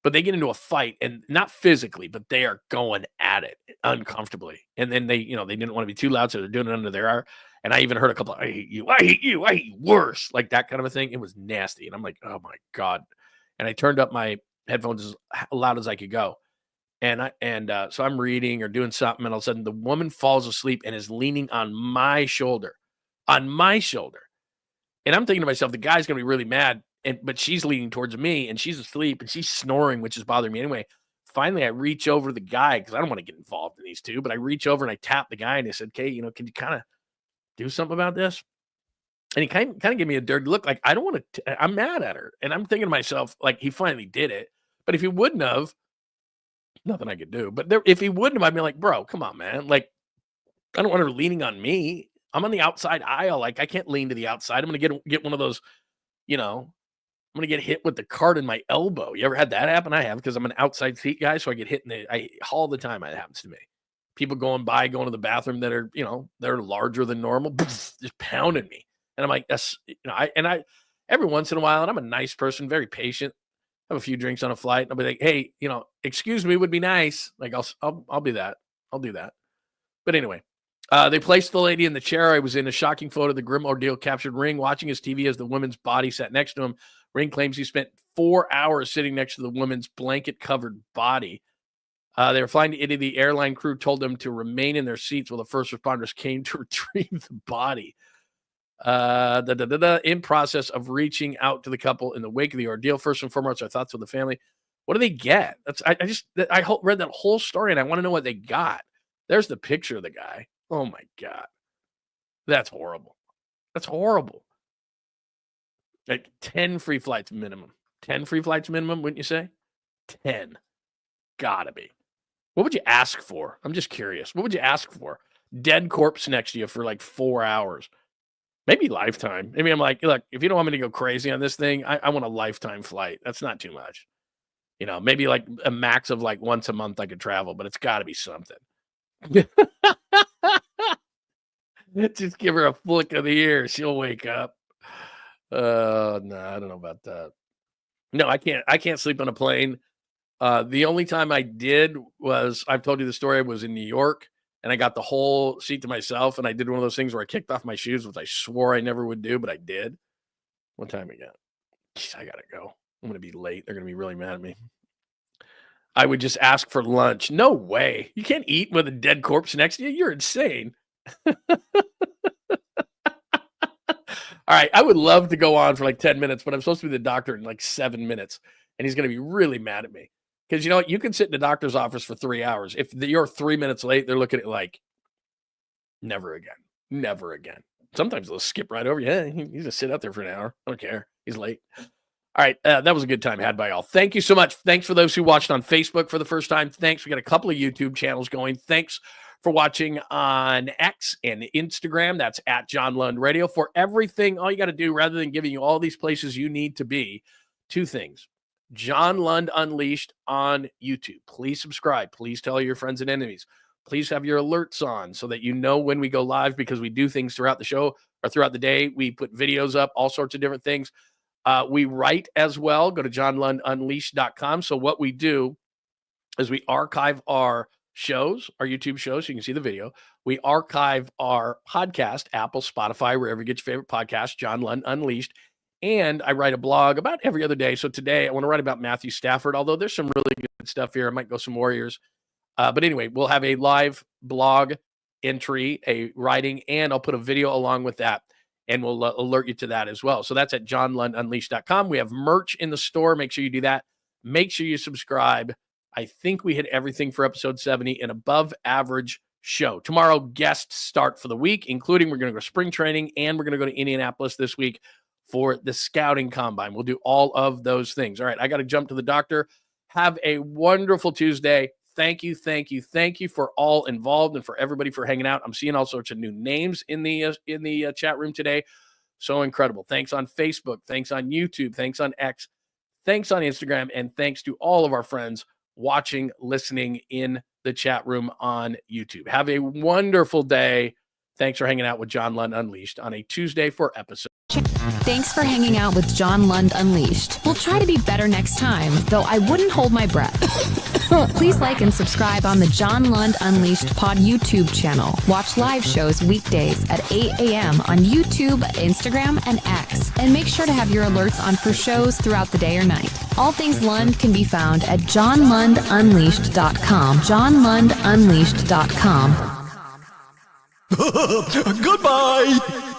Speaker 2: but they get into a fight, and not physically, but they are going at it uncomfortably. And then they didn't want to be too loud, so they're doing it under their arm. And I even heard a couple, I hate you, I hate you, I hate you worse, like that kind of a thing. It was nasty. And I'm like, oh my God. And I turned up my headphones as loud as I could go. And so I'm reading or doing something, and all of a sudden the woman falls asleep and is leaning on my shoulder. And I'm thinking to myself, the guy's gonna be really mad. But she's leaning towards me, and she's asleep, and she's snoring, which is bothering me anyway. Finally, I reach over to the guy because I don't want to get involved in these two, but I reach over and I tap the guy, and I said, "Okay, can you kind of do something about this?" And he kind of gave me a dirty look, like, I don't want to. I'm mad at her, and I'm thinking to myself, like, he finally did it. But if he wouldn't have, nothing I could do. But if he wouldn't have, I'd be like, bro, come on, man. Like, I don't want her leaning on me. I'm on the outside aisle. Like, I can't lean to the outside. I'm gonna get one of those, I'm gonna get hit with the cart in my elbow. You ever had that happen? I have, because I'm an outside seat guy, so I get hit all the time. It happens to me. People going to the bathroom that are, they're larger than normal, just pounding me. And I'm like, that's, I every once in a while, and I'm a nice person, very patient, have a few drinks on a flight, and I'll be like, hey, excuse me, would be nice. Like, I'll do that. I'll do that. But anyway, they placed the lady in the chair I was in. A shocking photo of the grim ordeal captured Ring watching his TV as the woman's body sat next to him. Ring claims he spent 4 hours sitting next to the woman's blanket-covered body. They were flying to Italy. The airline crew told them to remain in their seats while the first responders came to retrieve the body. In process of reaching out to the couple in the wake of the ordeal. First and foremost, our thoughts with the family. What do they get? I read that whole story, and I want to know what they got. There's the picture of the guy. Oh my God. That's horrible. That's horrible. Like 10 free flights minimum. 10 free flights minimum, wouldn't you say? 10. Gotta be. What would you ask for? I'm just curious. What would you ask for? Dead corpse next to you for like 4 hours. Maybe lifetime. Maybe I'm like, look, if you don't want me to go crazy on this thing, I want a lifetime flight. That's not too much. Maybe like a max of like once a month I could travel, but it's got to be something. Just give her a flick of the ear. She'll wake up. No, I don't know about that. No, I can't sleep on a plane. The only time I did was, I've told you the story, I was in New York, and I got the whole seat to myself, and I did one of those things where I kicked off my shoes, which I swore I never would do, but I did. What time again? I gotta go. I'm gonna be late. They're gonna be really mad at me. I would just ask for lunch. No way. You can't eat with a dead corpse next to you. You're insane. All right, I would love to go on for like 10 minutes, but I'm supposed to be the doctor in like 7 minutes, and he's going to be really mad at me. Because you know what? You can sit in the doctor's office for 3 hours. If you're 3 minutes late, they're looking at it like, never again. Never again. Sometimes they'll skip right over you. Yeah, he's just sit out there for an hour. I don't care. He's late. All right, that was a good time had by all. Thank you so much. Thanks for those who watched on Facebook for the first time. Thanks. We got a couple of YouTube channels going. Thanks for watching on X and Instagram. That's at John Lund Radio. For everything, all you got to do, rather than giving you all these places you need to be, 2 things. John Lund Unleashed on YouTube. Please subscribe. Please tell your friends and enemies. Please have your alerts on so that you know when we go live, because we do things throughout the show or throughout the day. We put videos up, all sorts of different things. We write as well. Go to johnlundunleashed.com. So what we do is we archive our shows, our YouTube shows, so you can see the video. We archive our podcast, Apple, Spotify, wherever you get your favorite podcast, John Lund Unleashed. And I write a blog about every other day. So today I want to write about Matthew Stafford, although there's some really good stuff here. I might go some Warriors. But anyway, we'll have a live blog entry, a writing, and I'll put a video along with that, and we'll alert you to that as well. So that's at johnlundunleashed.com. We have merch in the store. Make sure you do that. Make sure you subscribe. I think we hit everything for episode 70, an above average show. Tomorrow, guests start for the week, including we're going to go spring training, and we're going to go to Indianapolis this week for the scouting combine. We'll do all of those things. All right, I got to jump to the doctor. Have a wonderful Tuesday. Thank you for all involved and for everybody for hanging out. I'm seeing all sorts of new names in the chat room today. So incredible. Thanks on Facebook. Thanks on YouTube. Thanks on X. Thanks on Instagram. And thanks to all of our friends watching, listening in the chat room on YouTube. Have a wonderful day. Thanks for hanging out with John Lund Unleashed on a Tuesday for episode
Speaker 6: Thanks for hanging out with John Lund Unleashed. We'll try to be better next time, though I wouldn't hold my breath. Please like and subscribe on the John Lund Unleashed Pod YouTube channel. Watch live shows weekdays at 8 a.m. on YouTube, Instagram, and X. And make sure to have your alerts on for shows throughout the day or night. All things Lund can be found at johnlundunleashed.com. johnlundunleashed.com.
Speaker 7: Goodbye!